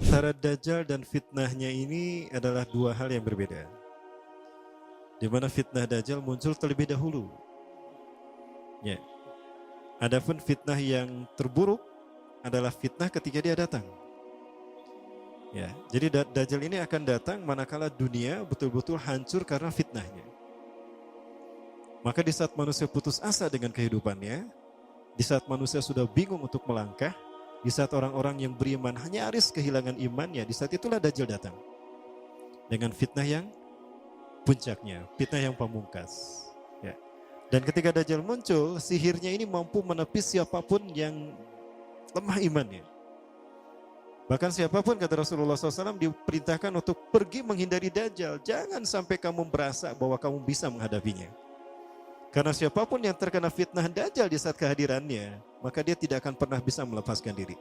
Antara Dajjal dan fitnahnya ini adalah dua hal yang berbeda. Di mana fitnah Dajjal muncul terlebih dahulu. Ya. Adapun fitnah yang terburuk adalah fitnah ketika dia datang. Ya, jadi Dajjal ini akan datang manakala dunia betul-betul hancur karena fitnahnya. Maka di saat manusia putus asa dengan kehidupannya, di saat manusia sudah bingung untuk melangkah, di saat orang-orang yang beriman hanya nyaris kehilangan imannya, di saat itulah Dajjal datang. Dengan fitnah yang puncaknya, fitnah yang pamungkas. Ya. Dan ketika Dajjal muncul, sihirnya ini mampu menepis siapapun yang lemah imannya. Bahkan siapapun, kata Rasulullah SAW, diperintahkan untuk pergi menghindari Dajjal. Jangan sampai kamu merasa bahwa kamu bisa menghadapinya. Karena siapapun yang terkena fitnah Dajjal di saat kehadirannya, maka dia tidak akan pernah bisa melepaskan diri.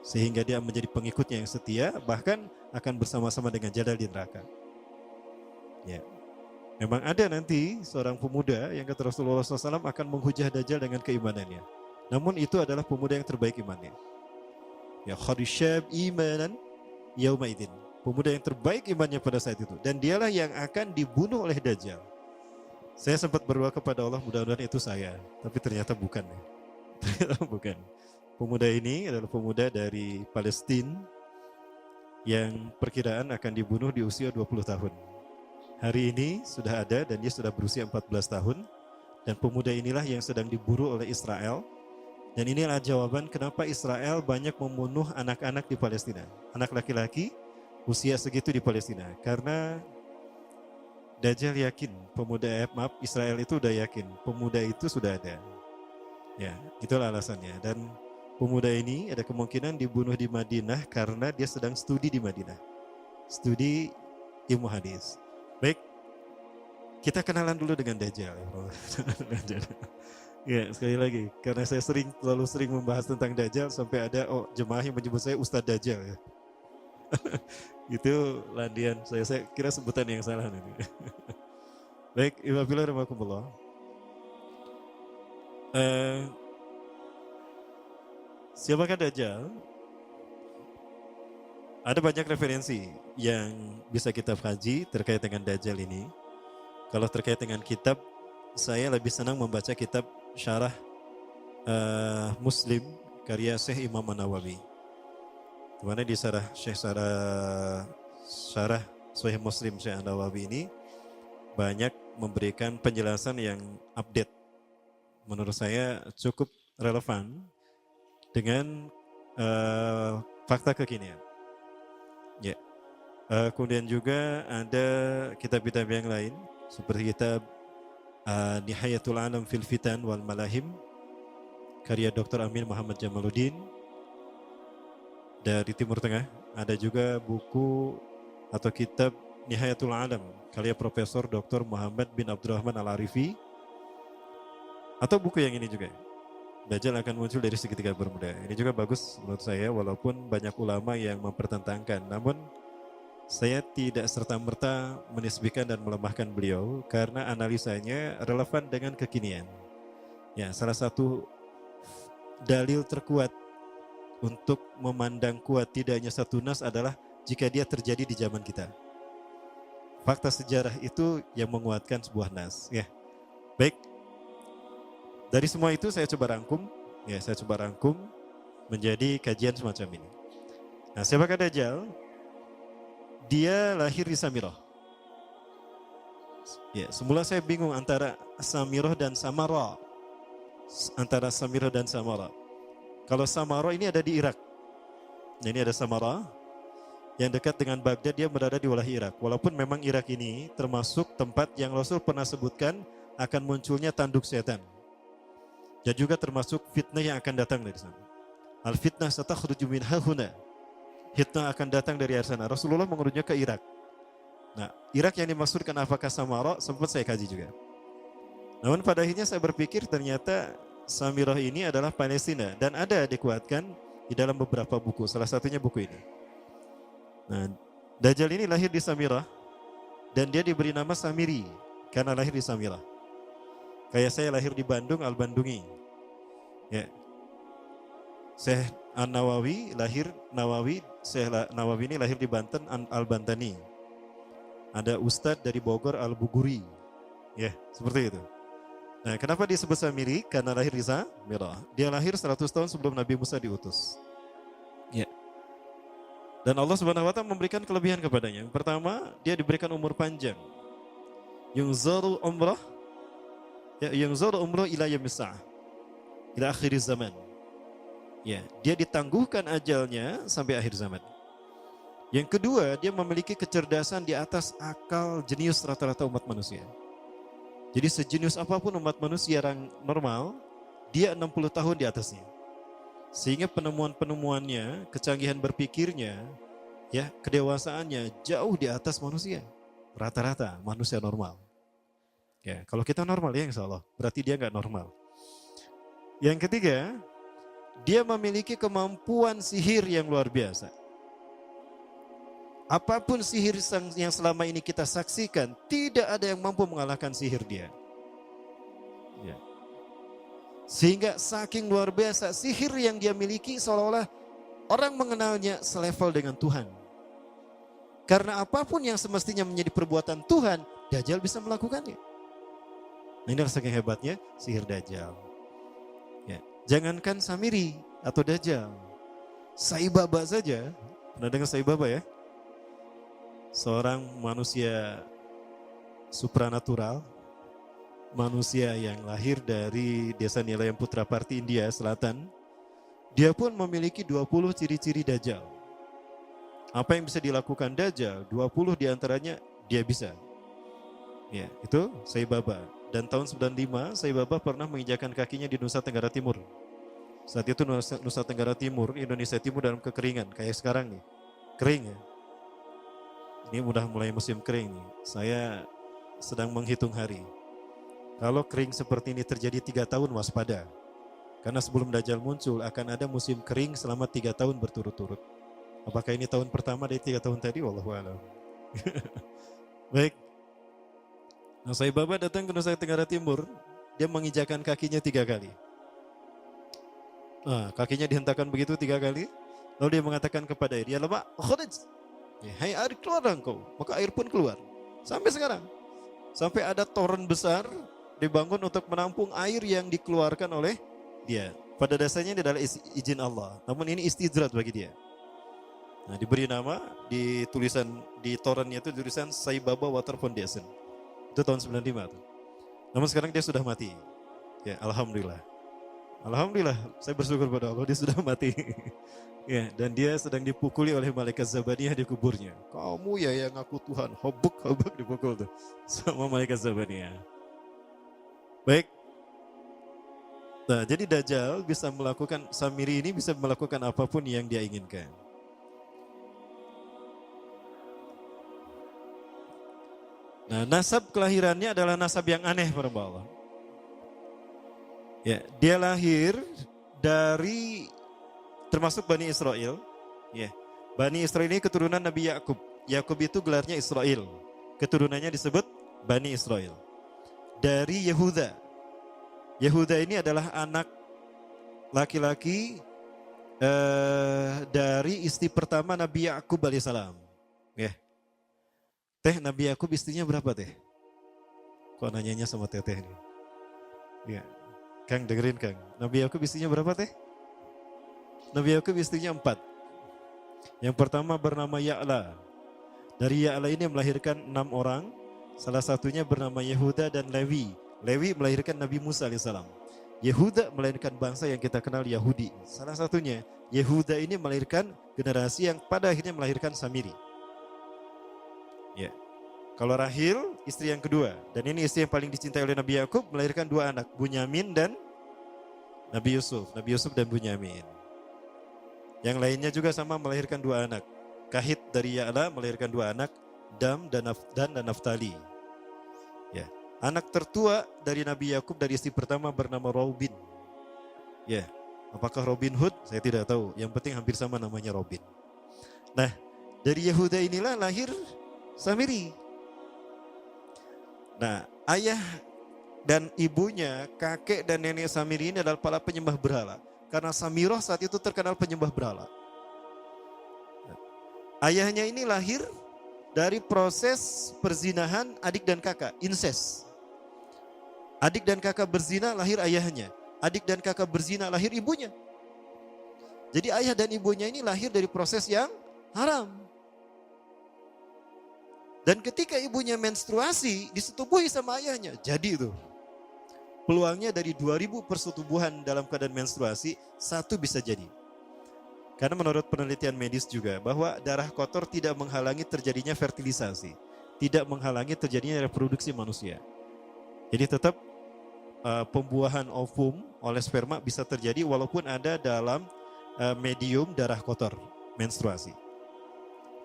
Sehingga dia menjadi pengikutnya yang setia, bahkan akan bersama-sama dengan Dajjal di neraka. Ya. Memang ada nanti seorang pemuda yang kata Rasulullah SAW akan menghujah Dajjal dengan keimanannya. Namun itu adalah pemuda yang terbaik imannya. Ya, kharisyab imanan yaumaidin. Pemuda yang terbaik imannya pada saat itu. Dan dialah yang akan dibunuh oleh Dajjal. Saya sempat berdoa kepada Allah, mudah-mudahan itu saya. Tapi ternyata bukan. Bukan. Pemuda ini adalah pemuda dari Palestina yang perkiraan akan dibunuh di usia 20 tahun. Hari ini sudah ada dan dia sudah berusia 14 tahun. Dan pemuda inilah yang sedang diburu oleh Israel. Dan inilah jawaban kenapa Israel banyak membunuh anak-anak di Palestina. Anak laki-laki usia segitu di Palestina. Karena Dajjal yakin, Israel itu udah yakin, pemuda itu sudah ada. Ya, itulah alasannya. Dan pemuda ini ada kemungkinan dibunuh di Madinah karena dia sedang studi di Madinah. Studi ilmu hadis. Baik, kita kenalan dulu dengan Dajjal. Ya, sekali lagi, karena saya terlalu sering membahas tentang Dajjal sampai ada jemaah yang menyebut saya Ustadz Dajjal. Ya. Itu landian saya kira sebutan yang salah nanti. Baik, Iwabillah rahmatullah. Siapakah Dajjal? Ada banyak referensi yang bisa kita kaji terkait dengan Dajjal ini. Kalau terkait dengan kitab, saya lebih senang membaca kitab Syarah Muslim karya Syekh Imam An-Nawawi. Dimana di syarah Sahih Muslim Syekh An-Nawawi ini banyak memberikan penjelasan yang update. Menurut saya cukup relevan dengan fakta kekinian. Ya. Kemudian juga ada kitab-kitab yang lain seperti kitab Nihayatul Alam fil Fitan wal Malahim karya Dr. Amin Muhammad Jamaluddin dari Timur Tengah. Ada juga buku atau kitab Nihayatul Alam karya Profesor Dr. Muhammad bin Abdurrahman Al-Arifi. Atau buku yang ini juga, Dajjal akan muncul dari segitiga bermuda. Ini juga bagus menurut saya, walaupun banyak ulama yang mempertentangkan. Namun saya tidak serta-merta menisbihkan dan melemahkan beliau karena analisanya relevan dengan kekinian. Ya, salah satu dalil terkuat untuk memandang kuat tidak hanya satu nas adalah jika dia terjadi di zaman kita. Fakta sejarah itu yang menguatkan sebuah nas. Ya, baik. Dari semua itu saya coba rangkum menjadi kajian semacam ini. Nah, siapakah Dajjal? Dia lahir di Samirah. Ya, semula saya bingung antara Samirah dan Samara. Antara Samirah dan Samara. Kalau Samara ini ada di Irak. Nah, ini ada Samara yang dekat dengan Baghdad, dia berada di wilayah Irak. Walaupun memang Irak ini termasuk tempat yang Rasul pernah sebutkan akan munculnya tanduk setan. Dan juga termasuk fitnah yang akan datang dari sana. Al-fitnah satakhruju min hahuna. Fitnah akan datang dari arah sana. Rasulullah mengurutnya ke Irak. Nah, Irak yang dimaksudkan apakah Samara, sempat saya kaji juga. Namun pada akhirnya saya berpikir ternyata Samirah ini adalah Palestina. Dan ada dikuatkan di dalam beberapa buku. Salah satunya buku ini. Nah, Dajjal ini lahir di Samirah. Dan dia diberi nama Samiri karena lahir di Samirah. Kayak saya lahir di Bandung, Al-Bandungi. Ya. Syekh An-Nawawi lahir Syekh Nawawi ini lahir di Banten, Al-Bantani. Ada Ustadz dari Bogor, Al-Buguri. Ya, seperti itu. Nah, kenapa disebut Samiri? Karena lahir di Samirah. Dia lahir 100 tahun sebelum Nabi Musa diutus. Ya. Dan Allah Subhanahu wa taala memberikan kelebihan kepadanya. Pertama, dia diberikan umur panjang. Yungzaru umrah ila yaumis sa'ah. Ila akhir zaman. Ya, dia ditangguhkan ajalnya sampai akhir zaman. Yang kedua, dia memiliki kecerdasan di atas akal jenius rata-rata umat manusia. Jadi sejenius apapun umat manusia yang normal, dia 60 tahun di atasnya. Sehingga penemuan-penemuannya, kecanggihan berpikirnya, ya, kedewasaannya jauh di atas manusia. Rata-rata manusia normal. Ya, kalau kita normal ya insya Allah, berarti dia nggak normal. Yang ketiga, dia memiliki kemampuan sihir yang luar biasa. Apapun sihir yang selama ini kita saksikan, tidak ada yang mampu mengalahkan sihir dia. Ya. Sehingga saking luar biasa sihir yang dia miliki seolah-olah orang mengenalnya selevel dengan Tuhan. Karena apapun yang semestinya menjadi perbuatan Tuhan, Dajjal bisa melakukannya. Nah, ini saking hebatnya sihir Dajjal. Ya. Jangankan Samiri atau Dajjal, Sai Baba saja. Pernah dengar Sai Baba ya? Seorang manusia supranatural, manusia yang lahir dari desa Nilayam Putraparti, India Selatan. Dia pun memiliki 20 ciri-ciri Dajjal. Apa yang bisa dilakukan Dajjal, 20 diantaranya dia bisa. Ya, itu Sai Baba. Dan tahun 95, Sai Baba pernah menginjakan kakinya di Nusa Tenggara Timur. Saat itu Nusa Tenggara Timur, Indonesia Timur dalam kekeringan, kayak sekarang nih. Kering ya. Ini udah mulai musim kering nih. Saya sedang menghitung hari. Kalau kering seperti ini terjadi 3 tahun, waspada. Karena sebelum Dajjal muncul akan ada musim kering selama 3 tahun berturut-turut. Apakah ini tahun pertama dari 3 tahun tadi? Wallahu a'lam. Baik. Nah, Sai Baba datang ke Nusa Tenggara Timur. Dia menginjakan kakinya 3 kali. Nah, kakinya dihentakkan begitu 3 kali. Lalu dia mengatakan kepada air, ya lama, khuruj. Hai air, keluar engkau. Maka air pun keluar. Sampai sekarang. Sampai ada toren besar dibangun untuk menampung air yang dikeluarkan oleh dia. Pada dasarnya ini adalah izin Allah. Namun ini istidrat bagi dia. Nah, diberi nama, di tulisan di torennya itu tulisan Sai Baba Water Foundation. Itu tahun 95 tuh. Namun sekarang dia sudah mati. Ya, alhamdulillah. Alhamdulillah, saya bersyukur pada Allah dia sudah mati. Ya, dan dia sedang dipukuli oleh malaikat Zabaniyah di kuburnya. Kamu ya yang ngaku Tuhan, hobuk dipukul tuh sama malaikat Zabaniyah. Baik. Nah, jadi Dajjal bisa melakukan, Samiri ini bisa melakukan apapun yang dia inginkan. Nah, nasab kelahirannya adalah nasab yang aneh para Allah. Ya, dia lahir dari termasuk Bani Israel. Ya. Bani Israel ini keturunan Nabi Yakub. Yakub itu gelarnya Israel. Keturunannya disebut Bani Israel. Dari Yehuda. Yehuda ini adalah anak laki-laki dari istri pertama Nabi Yakub alaihissalam. Ya. Teh, Nabi Yakub istrinya berapa teh? Kok nanyanya sama teteh nih? Ya. Kang dengerin Kang. Nabi Yakub istrinya berapa teh? Nabi Yakub istrinya 4. Yang pertama bernama Ya'la. Dari Ya'la ini melahirkan 6 orang. Salah satunya bernama Yehuda dan Lewi. Lewi melahirkan Nabi Musa alaihissalam. Yehuda melahirkan bangsa yang kita kenal Yahudi. Salah satunya Yehuda ini melahirkan generasi yang pada akhirnya melahirkan Samiri. Ya. Kalau Rahil istri yang kedua, dan ini istri yang paling dicintai oleh Nabi Yakub, melahirkan 2 anak, Bunyamin dan Nabi Yusuf. Nabi Yusuf dan Bunyamin. Yang lainnya juga sama melahirkan 2 anak. Kahit dari Ya'la melahirkan 2 anak, Dam dan Naftali. Ya. Anak tertua dari Nabi Yakub dari istri pertama bernama Robin. Ya. Apakah Robin Hood? Saya tidak tahu. Yang penting hampir sama namanya Robin. Nah, dari Yehuda inilah lahir Samiri. Nah, ayah dan ibunya, kakek dan nenek Samiri ini adalah para penyembah berhala. Karena Samiroh saat itu terkenal penyembah berhala. Ayahnya ini lahir dari proses perzinahan adik dan kakak, incest. Adik dan kakak berzina, lahir ayahnya. Adik dan kakak berzina, lahir ibunya. Jadi ayah dan ibunya ini lahir dari proses yang haram. Dan ketika ibunya menstruasi, disetubuhi sama ayahnya. Jadi itu, peluangnya dari 2000 persetubuhan dalam keadaan menstruasi, 1 bisa jadi. Karena menurut penelitian medis juga, bahwa darah kotor tidak menghalangi terjadinya fertilisasi. Tidak menghalangi terjadinya reproduksi manusia. Jadi tetap pembuahan ovum oleh sperma bisa terjadi walaupun ada dalam medium darah kotor, menstruasi.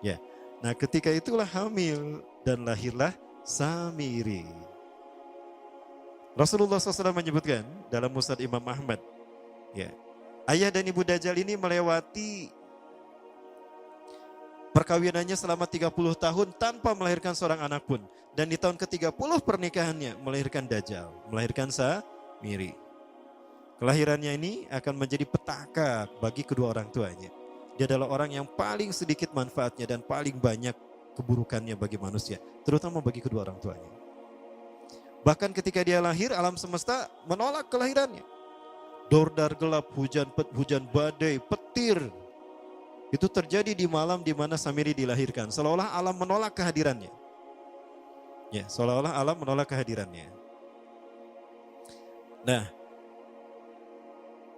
Ya. Nah, ketika itulah hamil dan lahirlah Samiri. Rasulullah SAW menyebutkan dalam Musnad Imam Ahmad, ya, ayah dan ibu Dajjal ini melewati perkawinannya selama 30 tahun tanpa melahirkan seorang anak pun. Dan di tahun ke-30 pernikahannya melahirkan Dajjal, melahirkan Samiri. Kelahirannya ini akan menjadi petaka bagi kedua orang tuanya. Dia adalah orang yang paling sedikit manfaatnya dan paling banyak keburukannya bagi manusia, terutama bagi kedua orang tuanya. Bahkan ketika dia lahir, alam semesta menolak kelahirannya. Dordar gelap, hujan badai, petir. Itu terjadi di malam di mana Samiri dilahirkan. Seolah-olah alam menolak kehadirannya. Ya, seolah-olah alam menolak kehadirannya. Nah,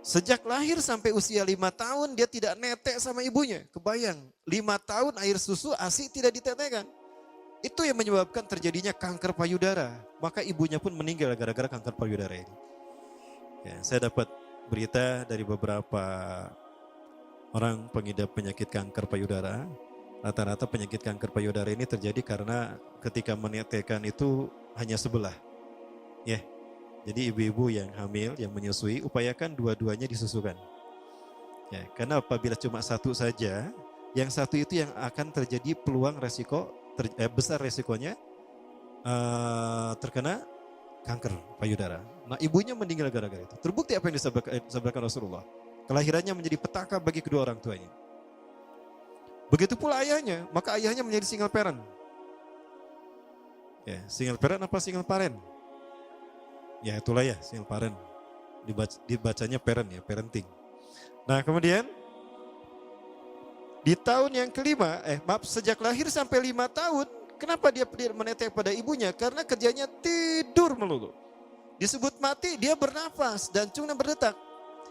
sejak lahir sampai usia 5 tahun dia tidak netek sama ibunya. Kebayang, 5 tahun air susu ASI tidak ditetekkan. Itu yang menyebabkan terjadinya kanker payudara. Maka ibunya pun meninggal gara-gara kanker payudara ini. Ya, saya dapat berita dari beberapa orang pengidap penyakit kanker payudara. Rata-rata penyakit kanker payudara ini terjadi karena ketika menetekkan itu hanya sebelah. Ya. Jadi ibu-ibu yang hamil, yang menyusui, upayakan dua-duanya disusukan. Ya, karena apabila cuma satu saja, yang satu itu yang akan terjadi peluang resiko, besar resikonya terkena kanker payudara. Nah, ibunya meninggal gara-gara itu. Terbukti apa yang disabdakan Rasulullah. Kelahirannya menjadi petaka bagi kedua orang tuanya. Begitu pula ayahnya, maka ayahnya menjadi single parent. Ya, single parent apa single parent? Ya itulah ya, single parent. Dibacanya parent ya, parenting. Nah kemudian di tahun yang kelima, sejak lahir sampai 5 tahun, kenapa dia menetek pada ibunya? Karena kerjanya tidur melulu. Disebut mati, dia bernafas dan cuma berdetak.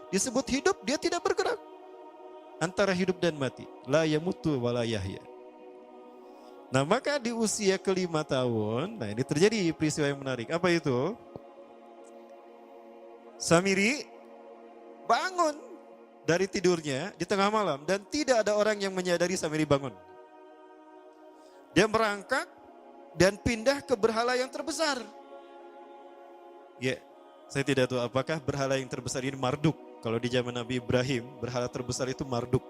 Disebut hidup, dia tidak bergerak. Antara hidup dan mati. La yamutu wa la yahya. Nah maka di usia ke-5 tahun, nah ini terjadi peristiwa yang menarik. Apa itu? Samiri bangun dari tidurnya di tengah malam dan tidak ada orang yang menyadari Samiri bangun. Dia merangkak dan pindah ke berhala yang terbesar. Ya, saya tidak tahu apakah berhala yang terbesar ini Marduk. Kalau di zaman Nabi Ibrahim, berhala terbesar itu Marduk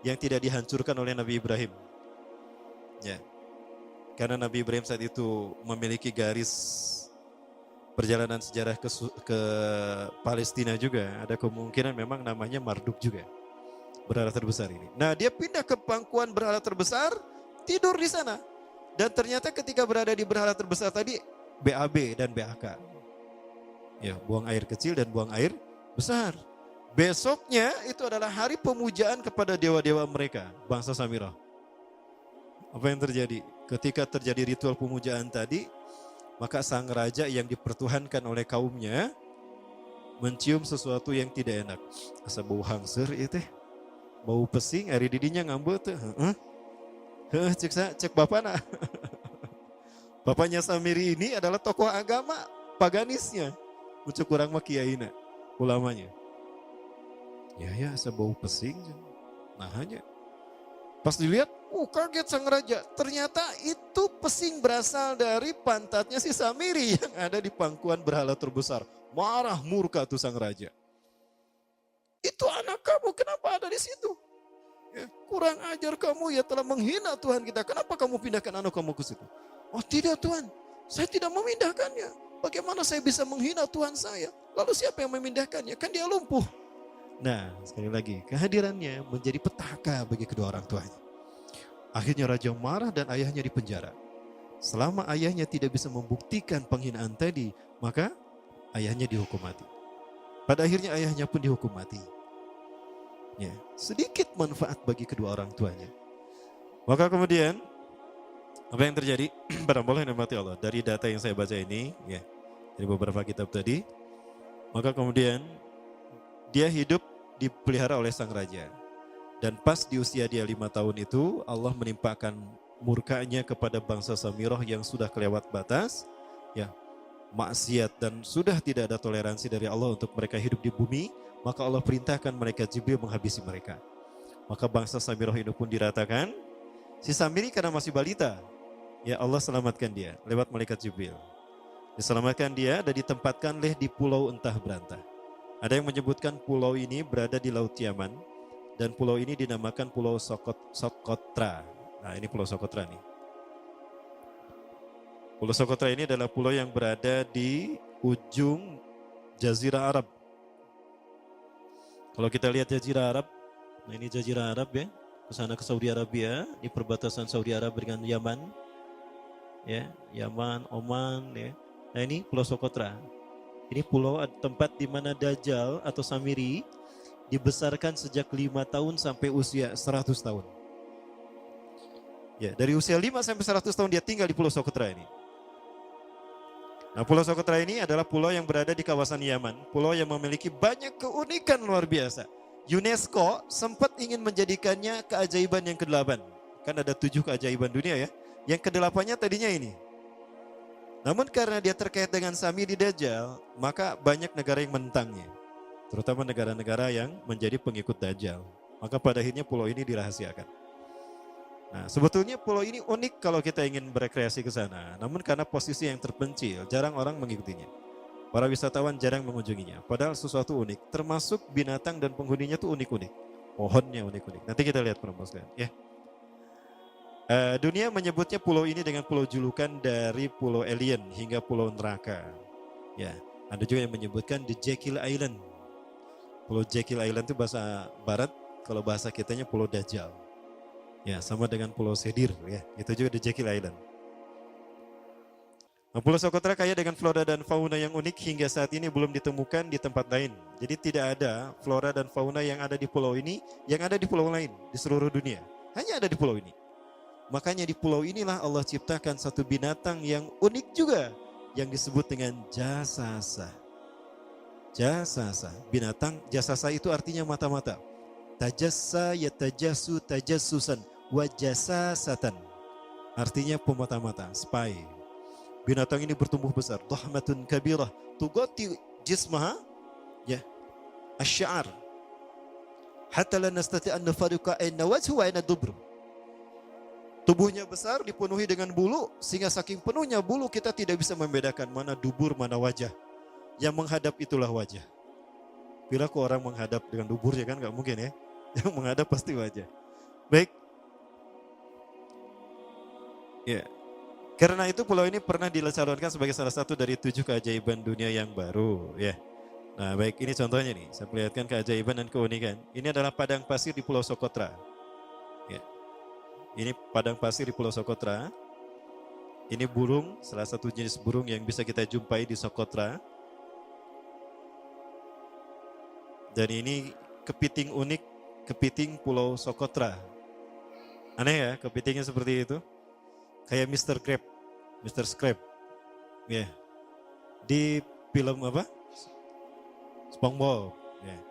yang tidak dihancurkan oleh Nabi Ibrahim. Ya, karena Nabi Ibrahim saat itu memiliki garis perjalanan sejarah ke Palestina juga, ada kemungkinan memang namanya Marduk juga, berhala terbesar ini. Nah dia pindah ke pangkuan berhala terbesar, tidur di sana. Dan ternyata ketika berada di berhala terbesar tadi, BAB dan BAK. Ya, buang air kecil dan buang air besar. Besoknya itu adalah hari pemujaan kepada dewa-dewa mereka, bangsa Samirah. Apa yang terjadi? Ketika terjadi ritual pemujaan tadi, maka sang raja yang dipertuhankan oleh kaumnya mencium sesuatu yang tidak enak. Asa bau hangser itu, bau pesing, ari didinya ngambut tuh. Cek bapana. Bapaknya Samiri ini adalah tokoh agama paganisnya. Ucuk kurang mah kiaina, ulamanya. Ya asa bau pesing. Nah hanya. Pas dilihat, kaget sang raja. Ternyata itu pesing berasal dari pantatnya si Samiri yang ada di pangkuan berhala terbesar. Marah murka tuh sang raja. Itu anak kamu, kenapa ada di situ? Ya, kurang ajar kamu, ya telah menghina Tuhan kita. Kenapa kamu pindahkan anak kamu ke situ? Oh tidak Tuhan, saya tidak memindahkannya. Bagaimana saya bisa menghina Tuhan saya? Lalu siapa yang memindahkannya? Kan dia lumpuh. Nah, sekali lagi, kehadirannya menjadi petaka bagi kedua orang tuanya. Akhirnya raja marah dan ayahnya dipenjara. Selama ayahnya tidak bisa membuktikan penghinaan tadi, maka ayahnya dihukum mati. Pada akhirnya ayahnya pun dihukum mati. Ya, sedikit manfaat bagi kedua orang tuanya. Maka kemudian apa yang terjadi? Para Allah yang dirahmati Allah, dari data yang saya baca ini, ya, dari beberapa kitab tadi, maka kemudian dia hidup dipelihara oleh sang raja. Dan pas di usia dia 5 tahun itu, Allah menimpakan murkanya kepada bangsa Samirah yang sudah kelewat batas, ya, maksiat dan sudah tidak ada toleransi dari Allah untuk mereka hidup di bumi, maka Allah perintahkan malaikat Jibril menghabisi mereka. Maka bangsa Samirah ini pun diratakan. Si Samiri karena masih balita, ya Allah selamatkan dia lewat malaikat Jibril. Diselamatkan dia dan ditempatkan di pulau entah berantah. Ada yang menyebutkan pulau ini berada di Laut Yaman dan pulau ini dinamakan Pulau Socotra. Nah, ini Pulau Socotra nih. Pulau Socotra ini adalah pulau yang berada di ujung Jazirah Arab. Kalau kita lihat Jazirah Arab, nah ini Jazirah Arab ya, ke sana ke Saudi Arabia, di perbatasan Saudi Arabia dengan Yaman, ya, Yaman, Oman, ya. Nah ini Pulau Socotra. Ini pulau tempat di mana Dajjal atau Samiri dibesarkan sejak 5 tahun sampai usia 100 tahun. Ya, dari usia 5 sampai 100 tahun dia tinggal di Pulau Socotra ini. Nah, Pulau Socotra ini adalah pulau yang berada di kawasan Yaman, pulau yang memiliki banyak keunikan luar biasa. UNESCO sempat ingin menjadikannya keajaiban yang ke-8. Kan ada 7 keajaiban dunia ya. Yang ke-8-nya tadinya ini. Namun karena dia terkait dengan Samiri Dajjal, maka banyak negara yang menentangnya. Terutama negara-negara yang menjadi pengikut Dajjal. Maka pada akhirnya pulau ini dirahasiakan. Nah, sebetulnya pulau ini unik kalau kita ingin berekreasi ke sana. Namun karena posisi yang terpencil, jarang orang mengikutinya. Para wisatawan jarang mengunjunginya. Padahal sesuatu unik, termasuk binatang dan penghuninya tuh unik-unik. Pohonnya unik-unik. Nanti kita lihat perempuan ya. Dunia menyebutnya pulau ini dengan pulau julukan dari pulau alien hingga pulau neraka. Ya, ada juga yang menyebutkan The Jekyll Island. Pulau Jekyll Island itu bahasa barat, kalau bahasa kitanya Pulau Dajjal. Ya, sama dengan Pulau Sedir ya. Itu juga The Jekyll Island. Nah, Pulau Socotra kaya dengan flora dan fauna yang unik hingga saat ini belum ditemukan di tempat lain. Jadi tidak ada flora dan fauna yang ada di pulau ini, yang ada di pulau lain di seluruh dunia. Hanya ada di pulau ini. Makanya di pulau inilah Allah ciptakan satu binatang yang unik juga, yang disebut dengan jasasa. Jasasa, binatang jasasa itu artinya mata-mata. Tajassa yatajassu tajassusan wa jasasatan. Artinya pemata-mata, spy. Binatang ini bertumbuh besar, dhahmatun kabirah, tugati jismaha, ya, asy'ar. Hatta la nastati an nafariqa aina wajhu wa aina dubru. Tubuhnya besar, dipenuhi dengan bulu, sehingga saking penuhnya bulu kita tidak bisa membedakan mana dubur, mana wajah. Yang menghadap itulah wajah. Bila kok orang menghadap dengan duburnya kan gak mungkin ya. Yang menghadap pasti wajah. Baik. Ya. Karena itu pulau ini pernah dilacalonkan sebagai salah satu dari 7 keajaiban dunia yang baru. Ya. Nah baik, ini contohnya nih. Saya perlihatkan keajaiban dan keunikan. Ini adalah padang pasir di Pulau Socotra. Ya. Ini padang pasir di Pulau Socotra. Ini burung, salah satu jenis burung yang bisa kita jumpai di Socotra. Dan ini kepiting unik, kepiting Pulau Socotra. Aneh ya, kepitingnya seperti itu. Kayak Mr. Crab, Mr. Crab. Ya. Yeah. Di film apa? SpongeBob. Ya. Yeah.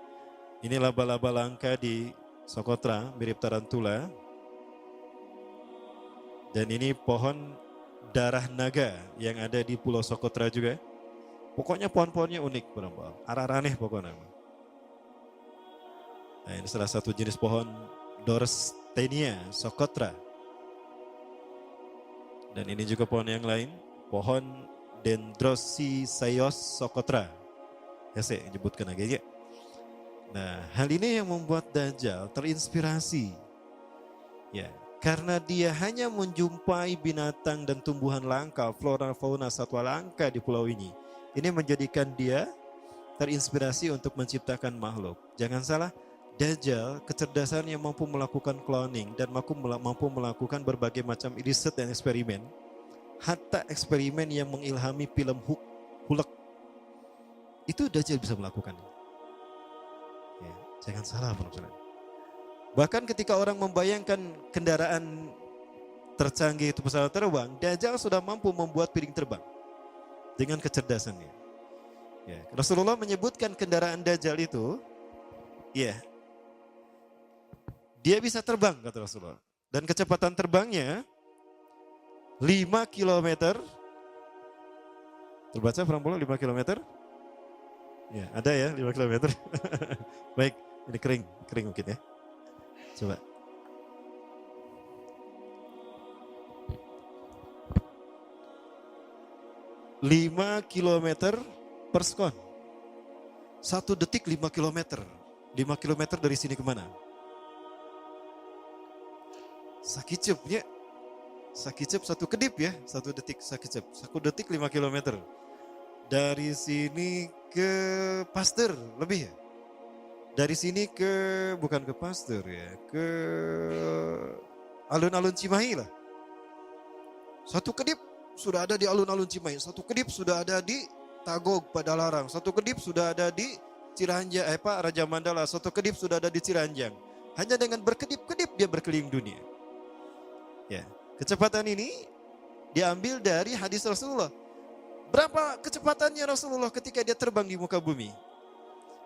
Ini laba-laba langka di Socotra, mirip tarantula. Dan ini pohon darah naga yang ada di Pulau Socotra juga. Pokoknya pohon-pohonnya unik, arah aneh pokoknya. Nah, ini salah satu jenis pohon Dorstenia Socotra. Dan ini juga pohon yang lain, pohon Dendrosisaios Socotra. Ya saya menyebutkan lagi ya. Nah, hal ini yang membuat Dajjal terinspirasi. Ya, Karena dia hanya menjumpai binatang dan tumbuhan langka, flora, fauna, satwa langka di pulau ini. Ini menjadikan dia terinspirasi untuk menciptakan makhluk. Jangan salah, Dajjal kecerdasan yang mampu melakukan cloning dan mampu melakukan berbagai macam riset dan eksperimen. Hatta eksperimen yang mengilhami film Hulk. Itu Dajjal bisa melakukan. Ya, jangan salah, teman-teman. Bahkan ketika orang membayangkan kendaraan tercanggih itu pesawat terbang, Dajjal sudah mampu membuat piring terbang dengan kecerdasannya. Ya, Rasulullah menyebutkan kendaraan Dajjal itu, ya, dia bisa terbang kata Rasulullah. Dan kecepatan terbangnya 5 km. Terbaca Prambola 5 km? Ya, ada ya 5 km. Baik, ini kering mungkin ya. Coba. Lima kilometer per sekon. 1 detik 5 kilometer. 5 kilometer dari sini kemana? Sakicep 1 kedip ya. 1 detik sakicep. 1 detik 5 kilometer. Dari sini ke Pasteur lebih ya. Dari sini bukan ke Pasteur ya, ke alun-alun Cimahi lah. 1 kedip sudah ada di alun-alun Cimahi, 1 kedip sudah ada di Tagog Padalarang, 1 kedip sudah ada di Raja Mandala, 1 kedip sudah ada di Ciranjang. Hanya dengan berkedip-kedip dia berkeliling dunia. Ya, kecepatan ini diambil dari hadis Rasulullah. Berapa kecepatannya Rasulullah ketika dia terbang di muka bumi?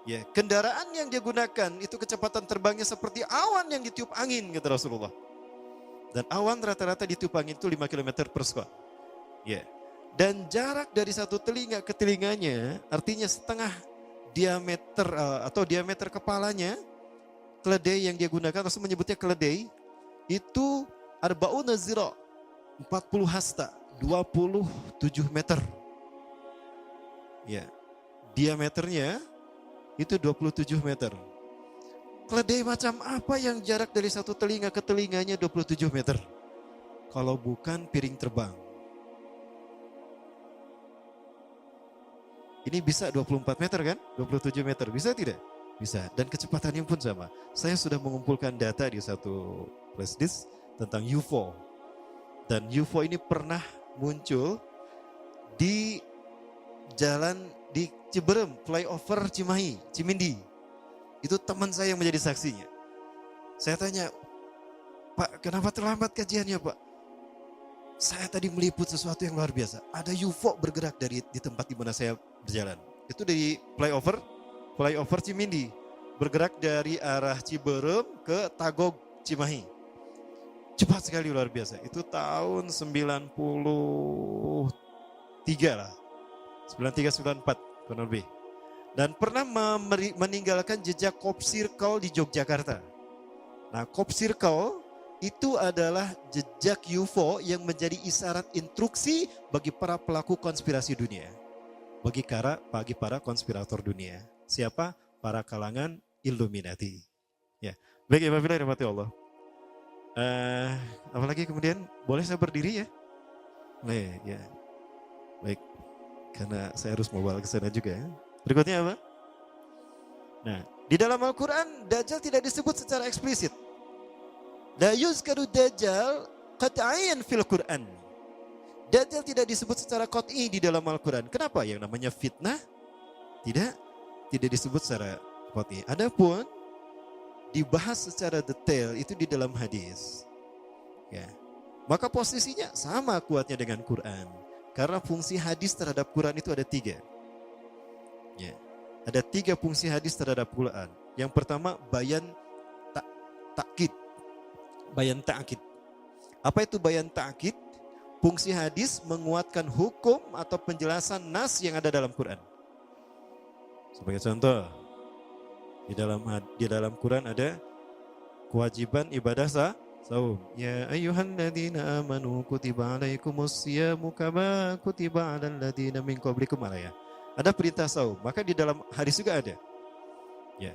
Ya, kendaraan yang dia gunakan itu kecepatan terbangnya seperti awan yang ditiup angin kata Rasulullah. Dan awan rata-rata ditiup angin itu 5 km per sekon. Ya. Dan jarak dari satu telinga ke telinganya artinya setengah diameter atau diameter kepalanya. Keledai yang dia gunakan, Rasul menyebutnya keledai itu arba'una zira, 40 hasta, 27 meter. Ya. Diameternya itu 27 meter. Keledai macam apa yang jarak dari satu telinga ke telinganya 27 meter? Kalau bukan piring terbang. Ini bisa 24 meter kan? 27 meter, bisa tidak? Bisa, dan kecepatannya pun sama. Saya sudah mengumpulkan data di satu flash disk tentang UFO. Dan UFO ini pernah muncul di jalan di Ciberem, flyover Cimahi, Cimindi. Itu teman saya yang menjadi saksinya. Saya tanya, Pak, kenapa terlambat kajiannya, Pak? Saya tadi meliput sesuatu yang luar biasa. Ada UFO bergerak di tempat di mana saya berjalan. Itu dari flyover Cimindi. Bergerak dari arah Ciberem ke Tagog, Cimahi. Cepat sekali, luar biasa. Itu tahun 93 lah. 93-94 kurang lebih. Dan pernah meninggalkan jejak Cop Circle di Yogyakarta. Nah, Cop Circle itu adalah jejak UFO yang menjadi isyarat instruksi bagi para pelaku konspirasi dunia. Bagi para konspirator dunia. Siapa? Para kalangan Illuminati. Ya. Baik, apabila rahmati Allah. Apalagi kemudian boleh saya berdiri ya? Boleh, ya. Baik. Karena saya harus membawa ke sana juga. Berikutnya apa? Nah, di dalam Al-Quran Dajjal tidak disebut secara eksplisit. La yuzkaru Dajjal qat'an fil Quran. Dajjal tidak disebut secara qat'i di dalam Al-Quran. Kenapa? Yang namanya fitnah tidak disebut secara qat'i. Adapun dibahas secara detail itu di dalam hadis. Ya. Maka posisinya sama kuatnya dengan Quran. Karena fungsi hadis terhadap Quran itu ada 3. Ya. Ada 3 fungsi hadis terhadap Quran. Yang pertama bayan ta'kid. Bayan ta'kid. Apa itu bayan ta'kid? Fungsi hadis menguatkan hukum atau penjelasan nas yang ada dalam Quran. Sebagai contoh, di dalam Quran ada kewajiban ibadah saum. Ya ayyuhalladzina amanu kutiba alaikumusyamu kama kutiba alal ladzina min qablikum ya. Ada perintah saum, maka di dalam hadis juga ada. Ya.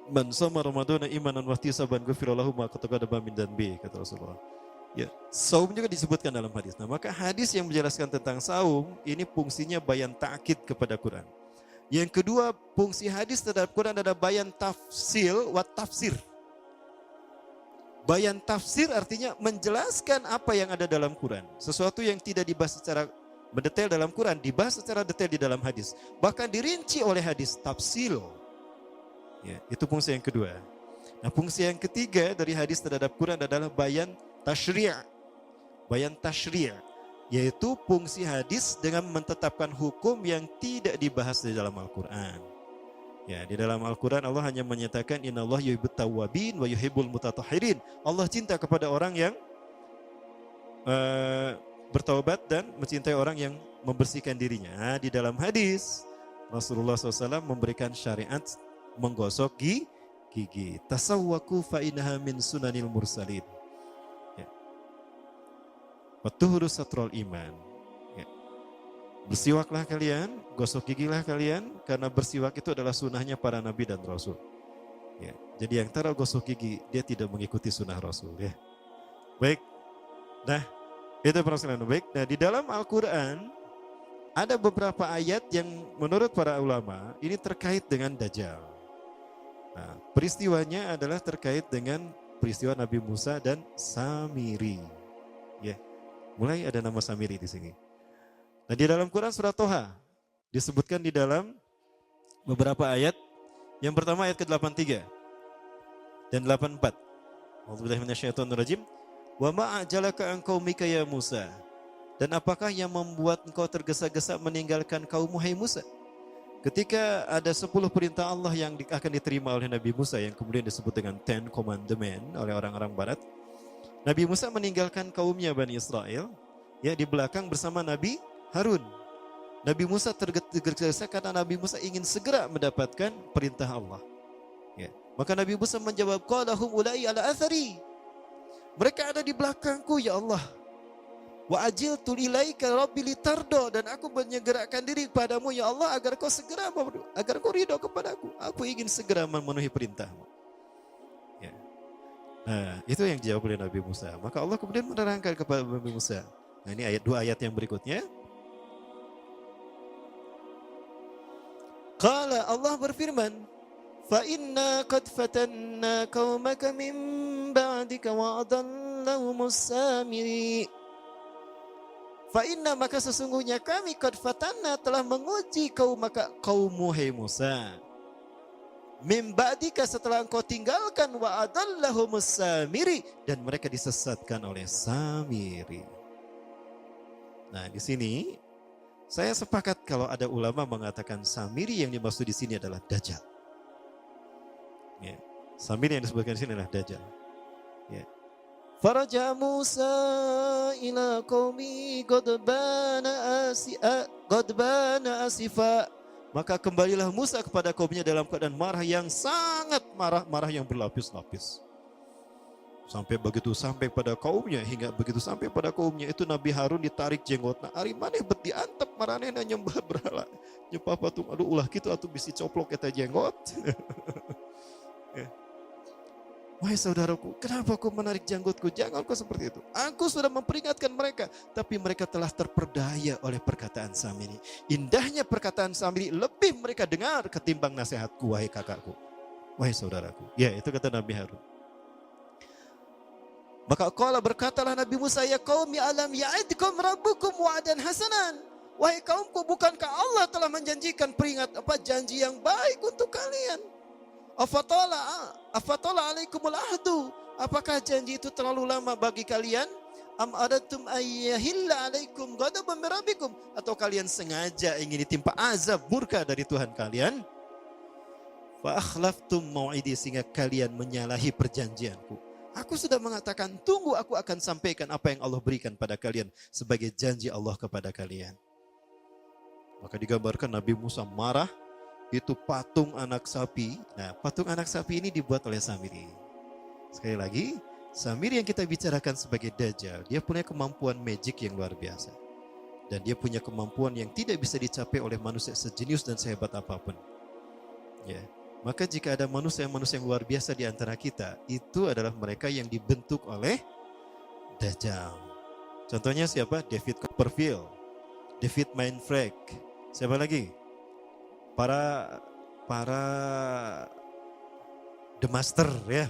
Man shoma Ramadhana imanan wa ihtisaban ghufira lahu ma taqaddama min dhanbi, kata Rasulullah. Ya, saum juga disebutkan dalam hadis. Nah, maka hadis yang menjelaskan tentang saum ini fungsinya bayan ta'kid kepada Quran. Yang kedua, fungsi hadis terhadap Quran adalah bayan tafsil wa tafsir. Bayan tafsir artinya menjelaskan apa yang ada dalam Quran. Sesuatu yang tidak dibahas secara mendetail dalam Quran, dibahas secara detail di dalam hadis. Bahkan dirinci oleh hadis, tafsil. Ya, itu fungsi yang kedua. Nah, fungsi yang ketiga dari hadis terhadap Quran adalah bayan tasyri'. Bayan tasyri', yaitu fungsi hadis dengan menetapkan hukum yang tidak dibahas di dalam Al-Quran. Ya, di dalam Al-Quran Allah hanya menyatakan innallaha yuhibbut tawwabin wa yuhibbul mutatahhirin. Allah cinta kepada orang yang bertaubat dan mencintai orang yang membersihkan dirinya. Nah, di dalam hadis Rasulullah SAW memberikan syariat menggosok gigi. Tasawwaku fa innaha min sunanil mursalin. Ya. Watuhuru satrul iman. Ya. Bersiwaklah kalian, gosok gigilah kalian, karena bersiwak itu adalah sunahnya para nabi dan rasul. Ya. Jadi yang taruh gosok gigi, dia tidak mengikuti sunnah rasul. Ya. Baik. Nah, itu permasalahan baik. Nah, di dalam Al-Quran ada beberapa ayat yang menurut para ulama ini terkait dengan Dajjal. Nah, peristiwanya adalah terkait dengan peristiwa Nabi Musa dan Samiri. Ya, mulai ada nama Samiri di sini. Nah, di dalam Quran surat Toha disebutkan di dalam beberapa ayat. Yang pertama ayat ke-83 dan 84. A'udzubillahi minasyaitonirrajim. Wa ma ajalaka an qaumika ya Musa? Dan apakah yang membuat engkau tergesa-gesa meninggalkan kaummu hai Musa? Ketika ada 10 perintah Allah yang akan diterima oleh Nabi Musa yang kemudian disebut dengan Ten Commandment oleh orang-orang barat. Nabi Musa meninggalkan kaumnya Bani Israel ya di belakang bersama Nabi Harun. Nabi Musa tergesa-gesa karena Nabi Musa ingin segera mendapatkan perintah Allah. Ya. Maka Nabi Musa menjawab, qalahum ulai ala athari. Mereka ada di belakangku ya Allah. Wa ajiltu ilaika rabbi litardo, dan aku menyegerakan diri kepadamu ya Allah agar kau segera agar kau ridho kepadaku. Aku ingin segera memenuhi perintahmu. Ya. Nah, itu yang dijawab oleh Nabi Musa. Maka Allah kemudian menerangkan kepada Nabi Musa. Nah, ini ayat 2 ayat yang berikutnya. Qala, Allah berfirman, fa inna qad fatanna qaumaka min ba'dika wa adallahumus samiri. Fa inna, maka sesungguhnya kami qad fatanna telah menguji kaummu hai Musa. Min ba'dika, setelah engkau tinggalkan, wa adallahumus samiri, dan mereka disesatkan oleh Samiri. Nah, di sini saya sepakat kalau ada ulama mengatakan Samiri yang dimaksud di sini adalah Dajjal. Ya. Samiri yang disebutkan di sini adalah Dajjal. Ya. Faraja Musa ila qaumi ghadbana asifa. Maka kembalilah Musa kepada kaumnya dalam keadaan marah yang sangat marah, marah yang berlapis-lapis. Sampai pada kaumnya, hingga begitu sampai pada kaumnya itu Nabi Harun ditarik jenggotnya. Ari maneh bet diantep maranehna nyembah berhala. Nyembah patung, aduh ulah kitu atuh bisi coplok eta jenggot. Wahai saudaraku, kenapa kau menarik jenggotku? Jangan kau seperti itu. Aku sudah memperingatkan mereka, tapi mereka telah terperdaya oleh perkataan Samiri. Indahnya perkataan Samiri lebih mereka dengar ketimbang nasihatku, wahai kakakku, wahai saudaraku. Ya, itu kata Nabi Harun. Maka qala, berkatalah Nabi Musa, ya qaumi alam ya'idkum rabbukum wa'dan hasanan. Wahai kaumku, bukankah Allah telah menjanjikan janji yang baik untuk kalian? Afatala alaikumul ahdu. Apakah janji itu terlalu lama bagi kalian? Am adatum ayyahilla alaikum ghadabun min rabbikum, atau kalian sengaja ingin ditimpa azab murka dari Tuhan kalian? Fa akhlaftum mau'idi, sehingga kalian menyalahi perjanjianku. Aku sudah mengatakan, tunggu aku akan sampaikan apa yang Allah berikan pada kalian sebagai janji Allah kepada kalian. Maka digambarkan Nabi Musa marah. Itu patung anak sapi. Nah, patung anak sapi ini dibuat oleh Samiri. Sekali lagi, Samiri yang kita bicarakan sebagai Dajjal, dia punya kemampuan magic yang luar biasa. Dan dia punya kemampuan yang tidak bisa dicapai oleh manusia sejenius dan sehebat apapun. Ya. Maka jika ada manusia-manusia yang luar biasa di antara kita, itu adalah mereka yang dibentuk oleh Dajjal. Contohnya siapa? David Copperfield, David Mindfreak. Siapa lagi? Para The Master ya.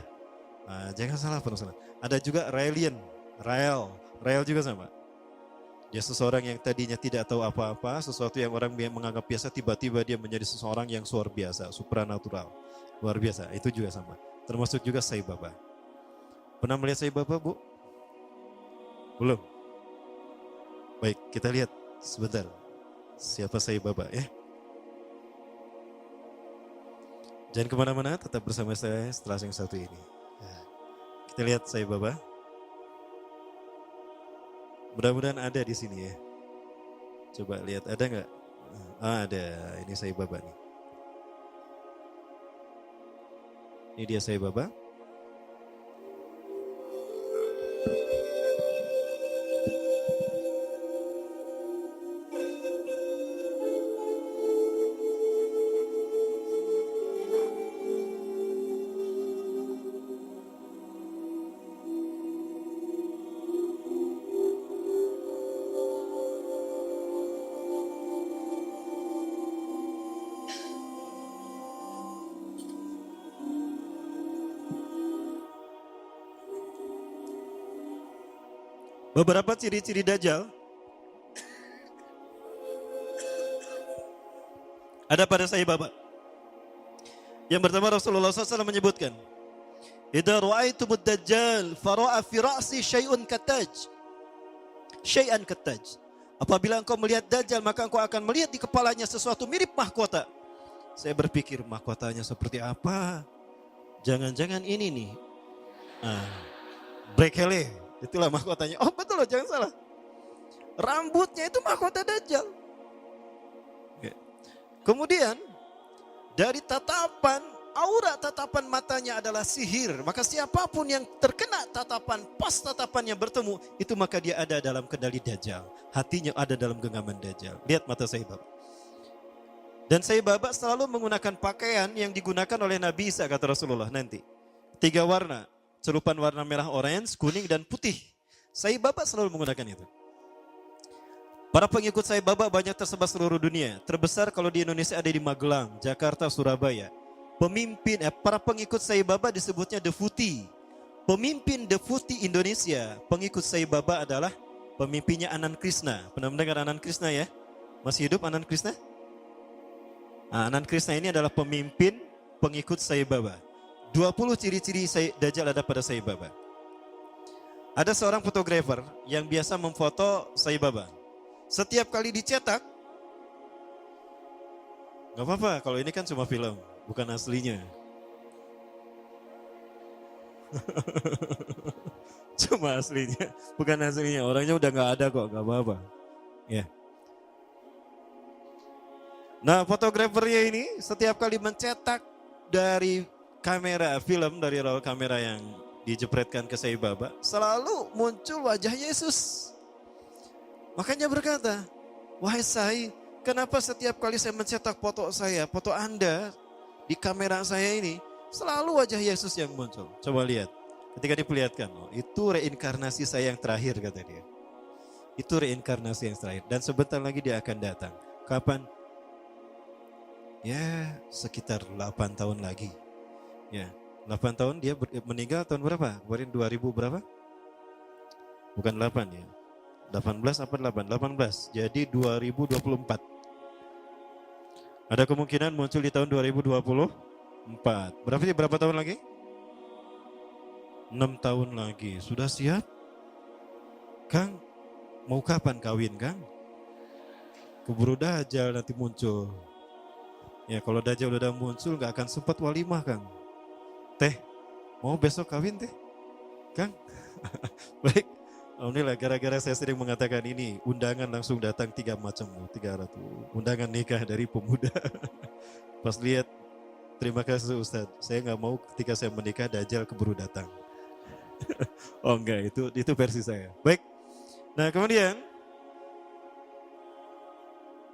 Nah, jangan salah penulisan. Ada juga Rael juga sama. Dia seseorang yang tadinya tidak tahu apa-apa, sesuatu yang orang menganggap biasa, tiba-tiba dia menjadi seseorang yang luar biasa, supranatural. Luar biasa, itu juga sama. Termasuk juga Sai Baba. Pernah melihat Sai Baba, Bu? Belum? Baik, kita lihat sebentar. Siapa Sai Baba ya? Jangan kemana-mana, tetap bersama saya setelah yang satu ini. Kita lihat Sai Baba. Mudah-mudahan ada di sini ya. Coba lihat, ada nggak? Ada, ini Sai Baba nih. Ini dia Sai Baba. Beberapa ciri-ciri Dajjal ada pada Sai Baba. Yang pertama Rasulullah SAW menyebutkan, "Idza ra'aitumud Dajjal fara'a fi ra'si syai'un kataj." Syai'an kataj. Apabila engkau melihat Dajjal, maka engkau akan melihat di kepalanya sesuatu mirip mahkota. Saya berpikir mahkotanya seperti apa? Jangan-jangan ini nih. Brekele, itulah mahkotanya. Oh betul loh, jangan salah. Rambutnya itu mahkota Dajjal. Kemudian dari tatapan, aura tatapan matanya adalah sihir. Maka siapapun yang terkena tatapan, pas tatapannya bertemu, itu maka dia ada dalam kendali Dajjal. Hatinya ada dalam genggaman Dajjal. Lihat mata Sai Baba. Dan Sai Baba selalu menggunakan pakaian yang digunakan oleh Nabi Isa, kata Rasulullah nanti. 3 warna, celupan warna merah, orange, kuning, dan putih. Sai Baba selalu menggunakan itu. Para pengikut Sai Baba banyak tersebar seluruh dunia. Terbesar kalau di Indonesia ada di Magelang, Jakarta, Surabaya. Para pengikut Sai Baba disebutnya Defuti. Pemimpin Defuti Indonesia, pengikut Sai Baba adalah pemimpinnya Anand Krishna. Pernah mendengar Anand Krishna ya? Masih hidup Anand Krishna? Anand Krishna ini adalah pemimpin pengikut Sai Baba. 20 ciri-ciri Dajjal ada pada Sai Baba. Ada seorang fotografer yang biasa memfoto Sai Baba. Setiap kali dicetak, gak apa-apa kalau ini kan cuma film, bukan aslinya. Cuma aslinya, bukan aslinya. Orangnya udah gak ada kok, gak apa-apa. Ya. Nah fotografernya ini setiap kali mencetak dari kamera film, dari roll kamera yang dijepretkan ke Sai Baba, selalu muncul wajah Yesus. Makanya berkata, wahai Sai, kenapa setiap kali saya mencetak foto saya, foto Anda di kamera saya ini, selalu wajah Yesus yang muncul. Coba lihat, ketika diperlihatkan, itu reinkarnasi saya yang terakhir, kata dia. Itu reinkarnasi yang terakhir, dan sebentar lagi dia akan datang. Kapan? Ya, sekitar 8 tahun lagi. Ya, 8 tahun dia meninggal tahun berapa? Kemarin 2000 berapa? Bukan 8 ya. 18 apa 8? 18. Jadi 2024. Ada kemungkinan muncul di tahun 2024. Berapa tahun lagi? 6 tahun lagi. Sudah siap? Kang, mau kapan kawin, Kang? Keburu Dajjal nanti muncul. Ya kalau Dajjal udah muncul gak akan sempat walimah, Kang. Teh, mau besok kawin teh? Kang? Baik. Alhamdulillah, gara-gara saya sering mengatakan ini, undangan langsung datang 3 macam, 300. Undangan nikah dari pemuda. Pas lihat, terima kasih Ustadz, saya nggak mau ketika saya menikah Dajjal keburu datang. Oh enggak, itu versi saya. Baik, nah kemudian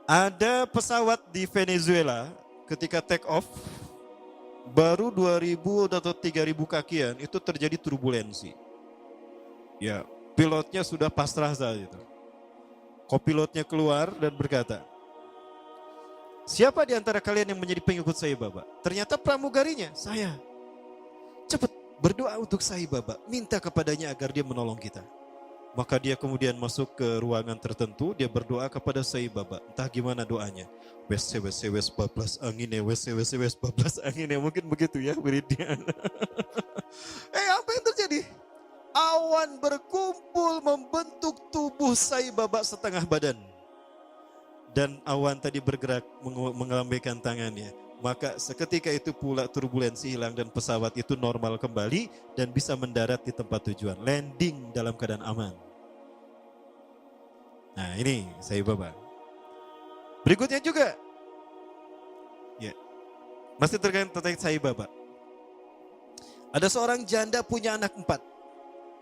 ada pesawat di Venezuela ketika take off, baru 2000 atau 3000 kakian itu terjadi turbulensi. Ya, pilotnya sudah pasrah saat itu. Kopilotnya keluar dan berkata, siapa di antara kalian yang menjadi pengikut Sai Baba? Ternyata pramugarinya, saya. Cepat berdoa untuk Sai Baba, minta kepadanya agar dia menolong kita. Maka dia kemudian masuk ke ruangan tertentu, dia berdoa kepada Sai Baba. Entah gimana doanya. Wes bablas angin ya, wes bablas angin ya. Mungkin begitu ya wiridnya. Apa yang terjadi? Awan berkumpul membentuk tubuh Sai Baba setengah badan. Dan awan tadi bergerak mengelambaikan tangannya. Maka seketika itu pula turbulensi hilang dan pesawat itu normal kembali dan bisa mendarat di tempat tujuan. Landing dalam keadaan aman. Nah ini Sai Baba. Berikutnya juga. Ya, masih terkait Sai Baba. Ada seorang janda punya anak 4.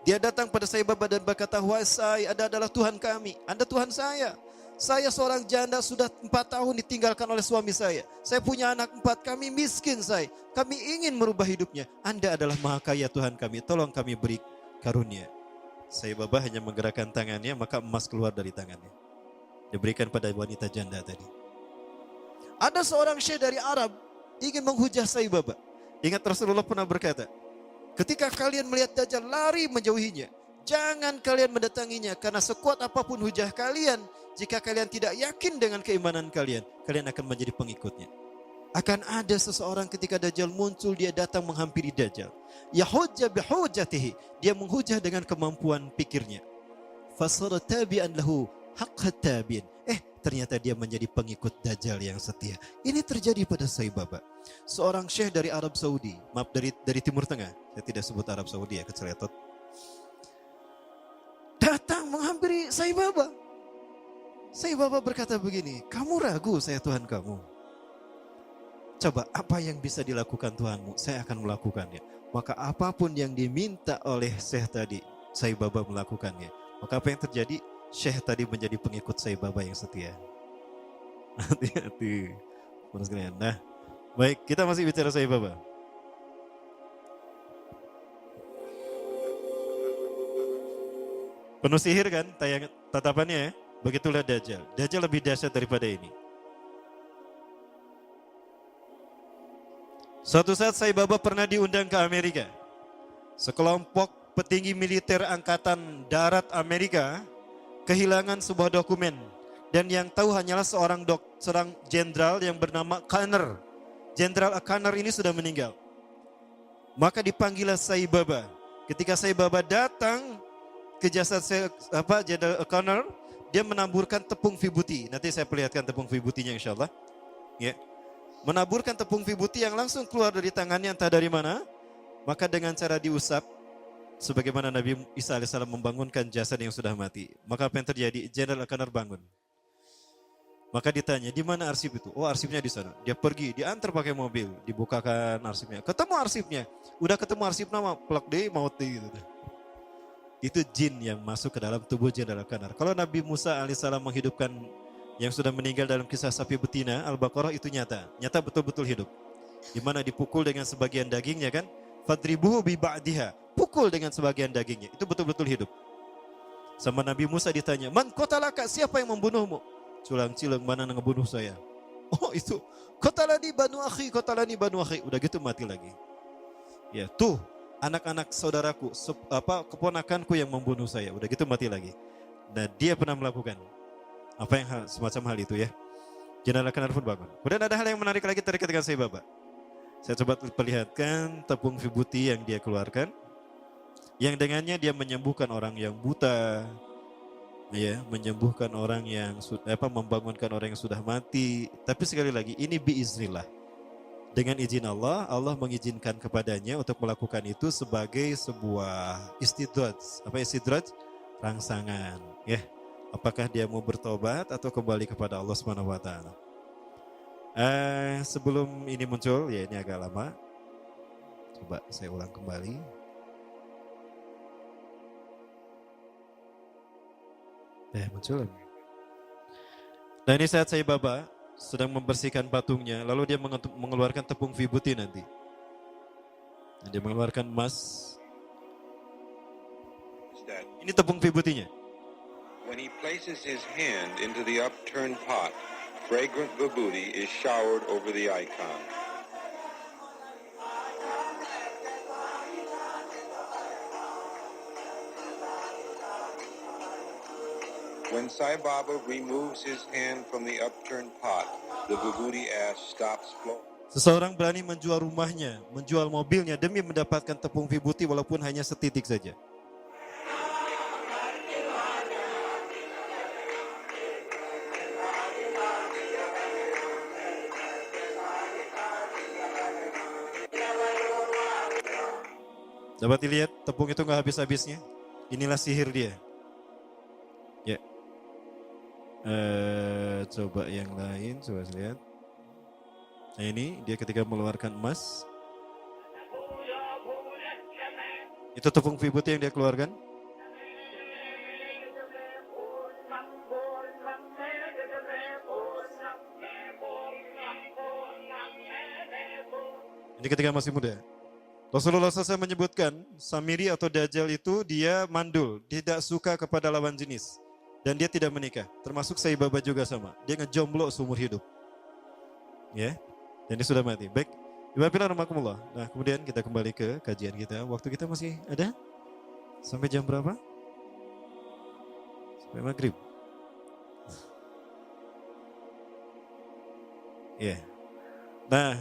Dia datang pada Sai Baba dan berkata, wahai Sai, Anda adalah Tuhan kami. Anda Tuhan saya. Saya seorang janda sudah 4 tahun ditinggalkan oleh suami saya. Saya punya anak 4, kami miskin Sai. Kami ingin merubah hidupnya. Anda adalah maha kaya Tuhan kami. Tolong kami beri karunia. Sai Baba hanya menggerakkan tangannya, maka emas keluar dari tangannya. Diberikan pada wanita janda tadi. Ada seorang syekh dari Arab ingin menghujah Sai Baba. Ingat Rasulullah pernah berkata, ketika kalian melihat Dajjal, lari menjauhinya. Jangan kalian mendatanginya, karena sekuat apapun hujah kalian, jika kalian tidak yakin dengan keimanan kalian, kalian akan menjadi pengikutnya. Akan ada seseorang ketika Dajjal muncul, dia datang menghampiri Dajjal. Yahujja bihujatihi, dia menghujah dengan kemampuan pikirnya. Fasara tabi'an lahu haqqa tabi'in. Ternyata dia menjadi pengikut Dajjal yang setia. Ini terjadi pada Sai Baba. Seorang syekh dari Arab Saudi, maaf dari Timur Tengah. Saya tidak sebut Arab Saudi ya, keceletot. Datang menghampiri Sai Baba. Sai Baba berkata begini, kamu ragu saya Tuhan kamu? Coba apa yang bisa dilakukan Tuhanmu, saya akan melakukannya. Maka apapun yang diminta oleh syekh tadi, Sai Baba melakukannya. Maka apa yang terjadi? Syekh tadi menjadi pengikut Sai Baba yang setia. Hati-hati. Nah, baik, kita masih bicara Sai Baba. Penuh sihir kan tatapannya ya? Begitulah Dajjal. Dajjal lebih dahsyat daripada ini. Suatu saat Sai Baba pernah diundang ke Amerika. Sekelompok petinggi militer angkatan darat Amerika kehilangan sebuah dokumen, dan yang tahu hanyalah seorang jenderal yang bernama Conner. Jenderal Conner ini sudah meninggal. Maka dipanggillah Sai Baba. Ketika Sai Baba datang ke jasad Jenderal Conner, dia menaburkan tepung vibuti. Nanti saya perlihatkan tepung vibutinya insyaallah. Ya. Menaburkan tepung vibuti yang langsung keluar dari tangannya entah dari mana. Maka dengan cara diusap, sebagaimana Nabi Isa AS membangunkan jasad yang sudah mati. Maka apa yang terjadi? Jenderal Conner bangun. Maka ditanya, di mana arsip itu? Oh, arsipnya di sana. Dia pergi, diantar pakai mobil, dibukakan arsipnya. Ketemu arsipnya. Udah ketemu arsip nama, plak deh, maut deh gitu. Itu jin yang masuk ke dalam tubuh Jenderal Conner. Kalau Nabi Musa AS menghidupkan yang sudah meninggal dalam kisah sapi betina, Al-Baqarah itu nyata. Nyata betul-betul hidup. Di mana dipukul dengan sebagian dagingnya kan? Fadribuhu bi ba'diha. Pukul dengan sebagian dagingnya. Itu betul-betul hidup. Sama Nabi Musa ditanya, man qatalaka, siapa yang membunuhmu? Culang-cilang, mana yang ngebunuh saya? Oh itu, qatalani banu akhi. Udah gitu mati lagi. Ya tuh, anak-anak saudaraku, keponakanku yang membunuh saya. Udah gitu mati lagi. Nah dia pernah melakukan apa yang semacam hal itu ya. Jenderal Conner pun bangun. Kemudian ada hal yang menarik lagi terkait dengan Sai Baba. Saya coba perlihatkan tepung vibuti yang dia keluarkan. Yang dengannya dia menyembuhkan orang yang buta, ya, menyembuhkan orang yang membangunkan orang yang sudah mati. Tapi sekali lagi ini biiznillah. Dengan izin Allah, Allah mengizinkan kepadanya untuk melakukan itu sebagai sebuah istidraj. Apa istidraj? Rangsangan, ya. Apakah dia mau bertobat atau kembali kepada Allah Subhanahu wa taala. Sebelum ini muncul, ya ini agak lama. Coba saya ulang kembali. Muncul. Nah ini saat Sai Baba sedang membersihkan patungnya, lalu dia mengeluarkan tepung vibuti nanti. Dia mengeluarkan emas. Ini tepung vibutinya. When he places his hand into the upturned pot, fragrant vibhuti is showered over the icon. When Sai Baba removes his hand from the upturned pot, the vibhuti ash stops flowing. Seseorang berani menjual rumahnya, menjual mobilnya demi mendapatkan tepung vibhuti walaupun hanya setitik saja. Dapat dilihat tepung itu nggak habis-habisnya. Inilah sihir dia. Ya. Coba yang lain, coba lihat. Nah ini dia ketika mengeluarkan emas. Itu tepung vibhuti yang dia keluarkan. Ini ketika masih muda. Rasulullah SAW menyebutkan Samiri atau Dajjal itu dia mandul, tidak suka kepada lawan jenis. Dan dia tidak menikah, termasuk Sai Baba juga sama. Dia ngejomblo seumur hidup. Ya, dan dia sudah mati. Baik, Ibabillah rahmatullah. Nah kemudian kita kembali ke kajian kita. Waktu kita masih ada? Sampai jam berapa? Sampai maghrib. Ya. Nah,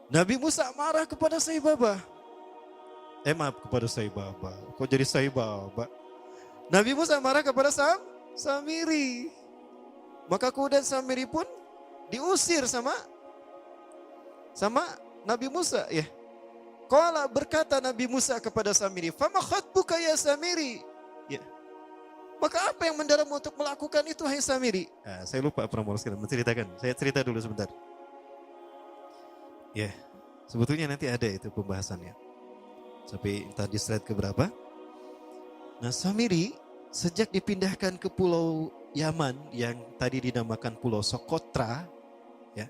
Nabi Musa marah kepada Sai Baba. Maaf kepada Sai Baba. Kok jadi Sai Baba? Nabi Musa marah kepada Samiri. Maka kemudian Samiri pun diusir sama Nabi Musa. Ya. Qala berkata Nabi Musa kepada Samiri, "Fama khatbuka ya Samiri?" Ya. Maka apa yang mendorongmu untuk melakukan itu hai Samiri? Saya lupa Pramono sekarang menceritakan. Saya cerita dulu sebentar. Ya, sebetulnya nanti ada itu pembahasannya. Sampai entah di slide keberapa. Nah, Samiri sejak dipindahkan ke pulau Yaman yang tadi dinamakan Pulau Sokotra, ya.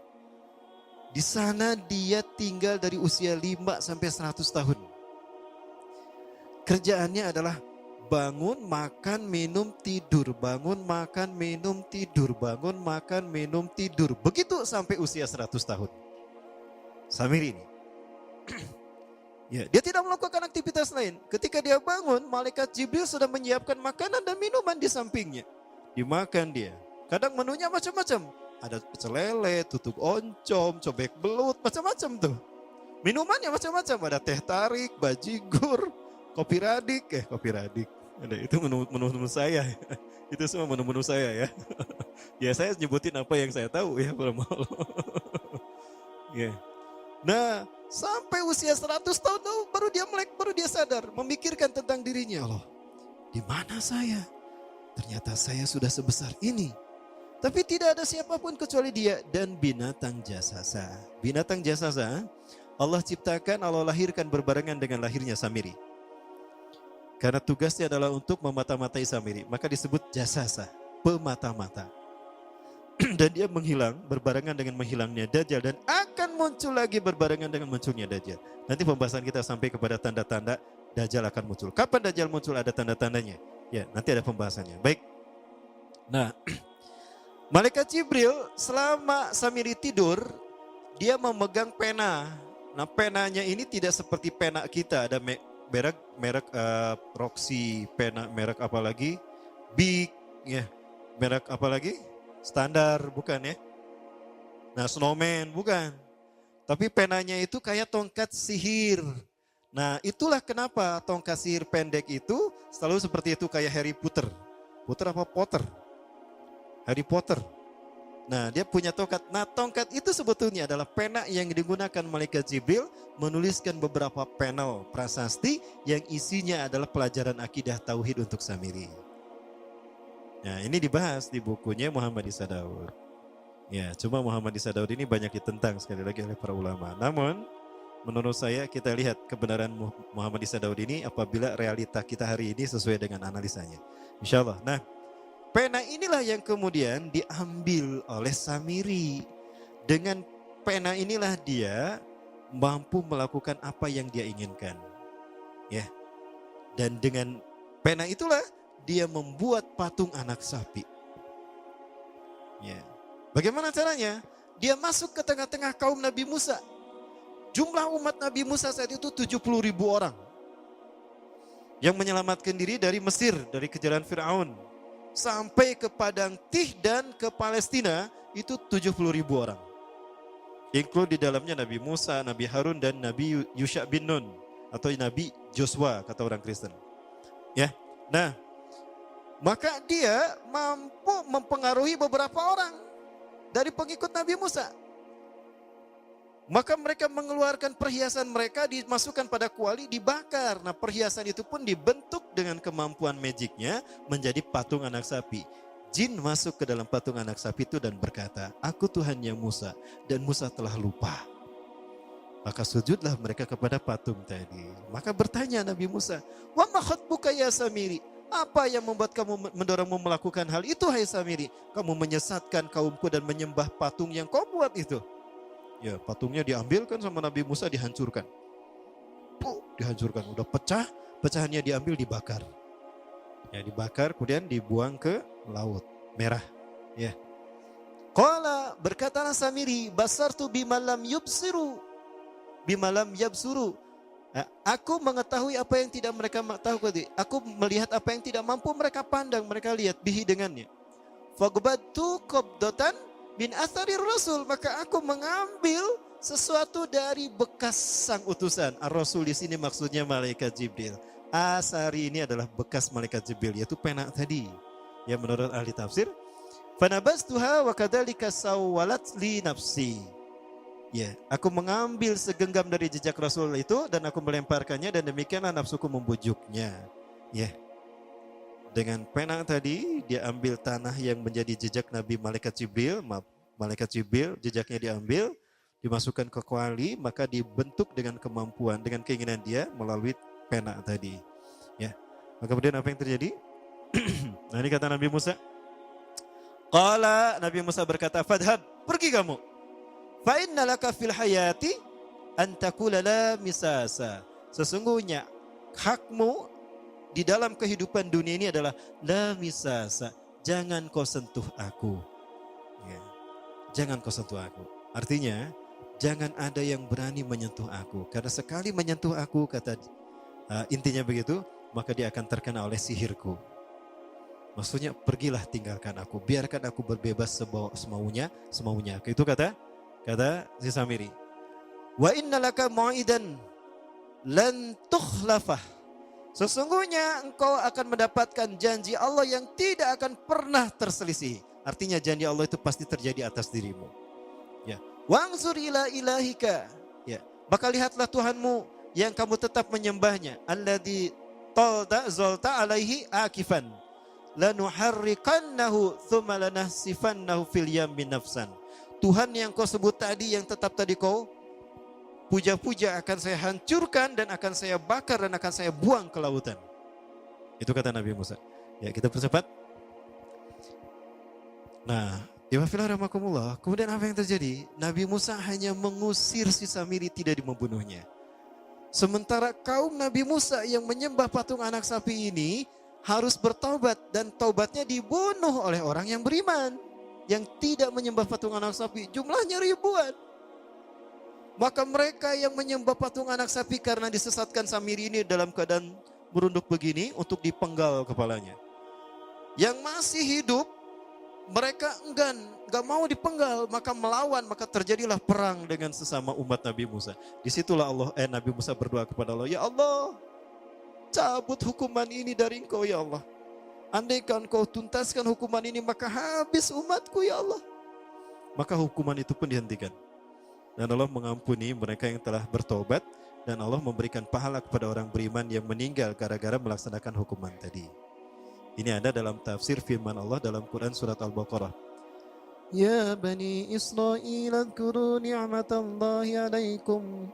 Di sana dia tinggal dari usia 5 sampai 100 tahun. Kerjaannya adalah bangun, makan, minum, tidur, bangun, makan, minum, tidur, bangun, makan, minum, tidur. Begitu sampai usia 100 tahun. Samiri ini. Ya, dia tidak melakukan aktivitas lain. Ketika dia bangun, malaikat Jibril sudah menyiapkan makanan dan minuman di sampingnya. Dimakan dia. Kadang menunya macam-macam. Ada pecel lele, tutuk oncom, cobek belut, macam-macam tuh. Minumannya macam-macam. Ada teh tarik, bajigur, kopi radik. Kopi radik. Ada itu menu-menu saya. Itu semua menu-menu saya ya. Ya saya nyebutin apa yang saya tahu ya. Ya. Nah, sampai usia 100 tahun baru dia melek, baru dia sadar, memikirkan tentang dirinya. Allah, di mana saya? Ternyata saya sudah sebesar ini. Tapi tidak ada siapapun kecuali dia dan binatang jasasa. Binatang jasasa, Allah ciptakan, Allah lahirkan berbarengan dengan lahirnya Samiri. Karena tugasnya adalah untuk memata-matai Samiri, maka disebut jasasa, pemata-mata. Dan dia menghilang berbarengan dengan menghilangnya Dajjal dan akan muncul lagi berbarengan dengan munculnya Dajjal. Nanti pembahasan kita sampai kepada tanda-tanda Dajjal akan muncul. Kapan Dajjal muncul ada tanda-tandanya? Ya, nanti ada pembahasannya. Baik. Nah, Malaikat Jibril selama Samiri tidur, dia memegang pena. Nah, penanya ini tidak seperti pena kita, ada merek Roxy, pena merek apa lagi? Big, ya. Merek apa lagi? Standar, bukan ya. Nah, Snowman, bukan. Tapi penanya itu kayak tongkat sihir. Nah, itulah kenapa tongkat sihir pendek itu selalu seperti itu kayak Harry Potter. Potter apa Potter? Harry Potter. Nah, dia punya tongkat. Nah, tongkat itu sebetulnya adalah pena yang digunakan malaikat Jibril menuliskan beberapa panel prasasti yang isinya adalah pelajaran akidah tauhid untuk Samiri. Nah, ini dibahas di bukunya Muhammad Isa Daud. Ya, cuma Muhammad Isa Daud ini banyak ditentang sekali lagi oleh para ulama. Namun, menurut saya kita lihat kebenaran Muhammad Isa Daud ini apabila realita kita hari ini sesuai dengan analisanya. Insya Allah. Nah, pena inilah yang kemudian diambil oleh Samiri. Dengan pena inilah dia mampu melakukan apa yang dia inginkan. Ya. Dan dengan pena itulah dia membuat patung anak sapi. Ya. Bagaimana caranya? Dia masuk ke tengah-tengah kaum Nabi Musa. Jumlah umat Nabi Musa saat itu 70.000 orang. Yang menyelamatkan diri dari Mesir, dari kejaran Fir'aun. Sampai ke Padang Tih dan ke Palestina itu 70.000 orang. Include di dalamnya Nabi Musa, Nabi Harun dan Nabi Yusha bin Nun. Atau Nabi Joshua kata orang Kristen. Ya, nah maka dia mampu mempengaruhi beberapa orang dari pengikut Nabi Musa. Maka mereka mengeluarkan perhiasan mereka, dimasukkan pada kuali, dibakar. Nah perhiasan itu pun dibentuk dengan kemampuan magicnya menjadi patung anak sapi. Jin masuk ke dalam patung anak sapi itu dan berkata, aku Tuhannya Musa dan Musa telah lupa. Maka sujudlah mereka kepada patung tadi. Maka bertanya Nabi Musa, wa ma khatbuka ya Samiri? Apa yang membuat kamu mendorongmu melakukan hal itu hai Samiri? Kamu menyesatkan kaumku dan menyembah patung yang kau buat itu. Ya patungnya diambilkan sama Nabi Musa, dihancurkan. Dihancurkan, udah pecah, pecahannya diambil dibakar. Ya dibakar kemudian dibuang ke laut merah. Ya. Qala berkatalah Samiri, basartu bimalam yubsiru. Bimalam yabsuru. Aku mengetahui apa yang tidak mereka tahu. Aku melihat apa yang tidak mampu mereka pandang, mereka lihat bihi dengannya. Fagbatu qabdatan bin asarir rasul, maka aku mengambil sesuatu dari bekas sang utusan. Ar-Rasul di sini maksudnya malaikat Jibril. Asari ini adalah bekas malaikat Jibril, yaitu pena tadi. Ya menurut ahli tafsir, fanabastuha wa kadzalika sawwalat li nafsi. Ya, aku mengambil segenggam dari jejak Rasul itu dan aku melemparkannya dan demikianlah nafsuku membujuknya. Ya. Dengan pena tadi dia ambil tanah yang menjadi jejak Nabi malaikat Jibril, jejaknya diambil, dimasukkan ke kuali, maka dibentuk dengan kemampuan, dengan keinginan dia melalui pena tadi. Ya. Maka kemudian apa yang terjadi? Nah ini kata Nabi Musa. Qala, Nabi Musa berkata, fadhhab, pergi kamu. Fa innalaka fil hayati an taqula la misasa. Sesungguhnya hakmu di dalam kehidupan dunia ini adalah la misasa. Jangan kau sentuh aku. Ya. Jangan kau sentuh aku. Artinya jangan ada yang berani menyentuh aku. Karena sekali menyentuh aku, kata intinya begitu, maka dia akan terkena oleh sihirku. Maksudnya pergilah tinggalkan aku. Biarkan aku berbebas semaunya. Itu kata si Samiri. Wa innalaka mau'idan lan tukhlafah. Sesungguhnya engkau akan mendapatkan janji Allah yang tidak akan pernah terselisih. Artinya janji Allah itu pasti terjadi atas dirimu. Ya. Wangzur ila ilahika. Ya. Maka lihatlah Tuhanmu yang kamu tetap menyembahnya. Alladzi zalta alaihi akifan. Lanuharrikannahu thumma lanahsifannahu fil yammi nafsan. Tuhan yang kau sebut tadi, yang tetap tadi kau puja-puja, akan saya hancurkan dan akan saya bakar dan akan saya buang ke lautan. Itu kata Nabi Musa. Ya kita percepat. Nah, Iwafillah, kemudian apa yang terjadi? Nabi Musa hanya mengusir si Samiri, tidak membunuhnya. Sementara kaum Nabi Musa yang menyembah patung anak sapi ini harus bertaubat, dan taubatnya dibunuh oleh orang yang beriman, yang tidak menyembah patung anak sapi. Jumlahnya ribuan. Maka mereka yang menyembah patung anak sapi karena disesatkan Samiri ini dalam keadaan merunduk begini untuk dipenggal kepalanya. Yang masih hidup, mereka enggak mau dipenggal, maka melawan, maka terjadilah perang dengan sesama umat Nabi Musa. Disitulah Nabi Musa berdoa kepada Allah, ya Allah, cabut hukuman ini dari engkau ya Allah. Andaikan kau tuntaskan hukuman ini, maka habis umatku ya Allah. Maka hukuman itu pun dihentikan. Dan Allah mengampuni mereka yang telah bertobat, dan Allah memberikan pahala kepada orang beriman yang meninggal gara-gara melaksanakan hukuman tadi. Ini ada dalam tafsir firman Allah dalam Quran surat Al-Baqarah. Ya Bani Israil adhkuru ni'matallahi alaikum.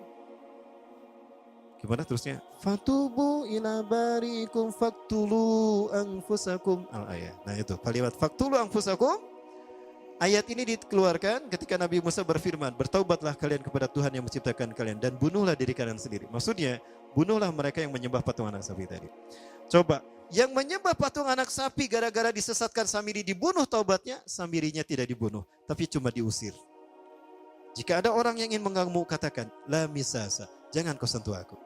Gimana terusnya? Fatubu ila barikum faktulu anfusakum al-ayat. Nah itu kalimat faktulu anfusakum Ayat ini dikeluarkan ketika Nabi Musa berfirman, bertaubatlah kalian kepada Tuhan yang menciptakan kalian dan bunuhlah diri kalian sendiri. Maksudnya, bunuhlah mereka yang menyembah patung anak sapi tadi. Coba, yang menyembah patung anak sapi gara-gara disesatkan Samiri dibunuh taubatnya, Samirinya tidak dibunuh, tapi cuma diusir. Jika ada orang yang ingin mengganggu, katakan, la misasa, jangan kau sentuh aku.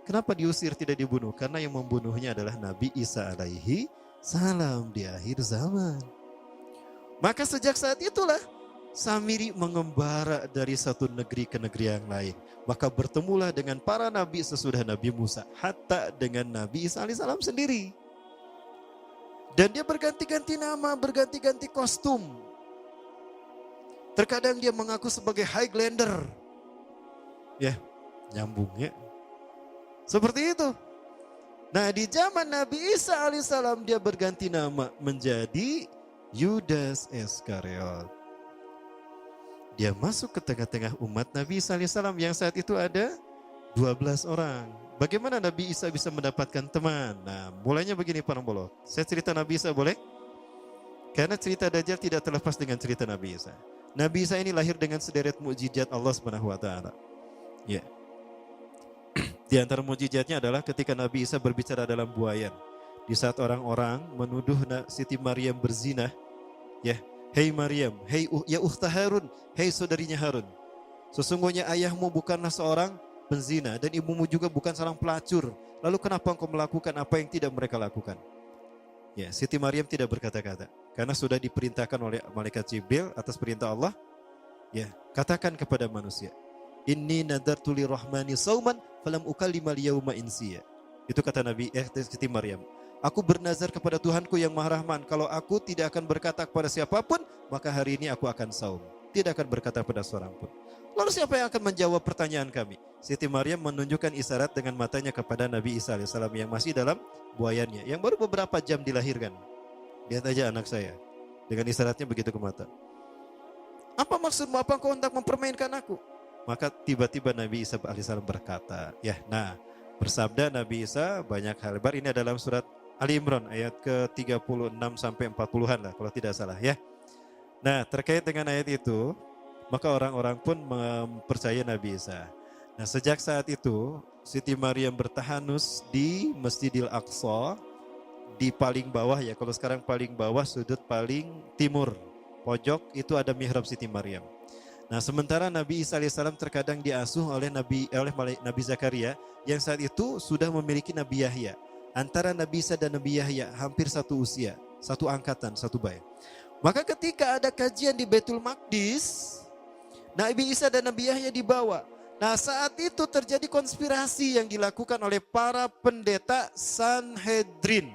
Kenapa diusir tidak dibunuh? Karena yang membunuhnya adalah Nabi Isa alaihi salam di akhir zaman. Maka sejak saat itulah Samiri mengembara dari satu negeri ke negeri yang lain. Maka bertemulah dengan para nabi sesudah Nabi Musa, hatta dengan Nabi Isa alaihissalam sendiri. Dan dia berganti-ganti nama, berganti-ganti kostum. Terkadang dia mengaku sebagai Highlander. Ya, nyambung ya. Seperti itu. Nah, di zaman Nabi Isa alaihissalam dia berganti nama menjadi Yudas Iskariot. Dia masuk ke tengah-tengah umat Nabi Isa alaihissalam yang saat itu ada 12 orang. Bagaimana Nabi Isa bisa mendapatkan teman? Nah, mulainya begini para bolok. Saya cerita Nabi Isa boleh? Karena cerita Dajjal tidak terlepas dengan cerita Nabi Isa. Nabi Isa ini lahir dengan sederet mukjizat Allah Subhanahu wa taala. Ya. Di antara mukjizatnya adalah ketika Nabi Isa berbicara dalam buayan. Di saat orang-orang menuduh Siti Maryam berzina, ya, hei Maryam, hei ya ukhta Harun, hei saudarinya Harun. Sesungguhnya ayahmu bukanlah seorang penzina dan ibumu juga bukan seorang pelacur. Lalu kenapa engkau melakukan apa yang tidak mereka lakukan? Ya, Siti Maryam tidak berkata-kata karena sudah diperintahkan oleh malaikat Jibril atas perintah Allah. Ya, katakan kepada manusia, inni nadartu lirrahmani sauman falam ukallimal yauma insiya. Itu kata Nabi Siti Maryam. Aku bernazar kepada Tuhanku yang Maha Rahman, kalau aku tidak akan berkata kepada siapapun, maka hari ini aku akan saum. Tidak akan berkata kepada seorang pun. Lalu siapa yang akan menjawab pertanyaan kami? Siti Maryam menunjukkan isyarat dengan matanya kepada Nabi Isa alaihissalam yang masih dalam buayannya, yang baru beberapa jam dilahirkan. Lihat aja anak saya, dengan isyaratnya begitu ke mata. Apa maksudmu? Apa engkau hendak mempermainkan aku? Maka tiba-tiba Nabi Isa alaihissalam berkata, ya, nah, bersabda Nabi Isa banyak hal lebar. Ini dalam surat Ali Imran ayat ke-36 sampai 40-an lah kalau tidak salah ya. Nah, terkait dengan ayat itu, maka orang-orang pun mempercayai Nabi Isa. Nah, sejak saat itu Siti Maryam bertahanus di Masjidil Aqsa di paling bawah ya. Kalau sekarang paling bawah sudut paling timur pojok itu ada mihrab Siti Maryam. Nah, sementara Nabi Isa alaihissalam terkadang diasuh oleh Nabi Zakaria yang saat itu sudah memiliki Nabi Yahya. Antara Nabi Isa dan Nabi Yahya hampir satu usia, satu angkatan, satu bayi. Maka ketika ada kajian di Baitul Maqdis, Nabi Isa dan Nabi Yahya dibawa. Nah, saat itu terjadi konspirasi yang dilakukan oleh para pendeta Sanhedrin.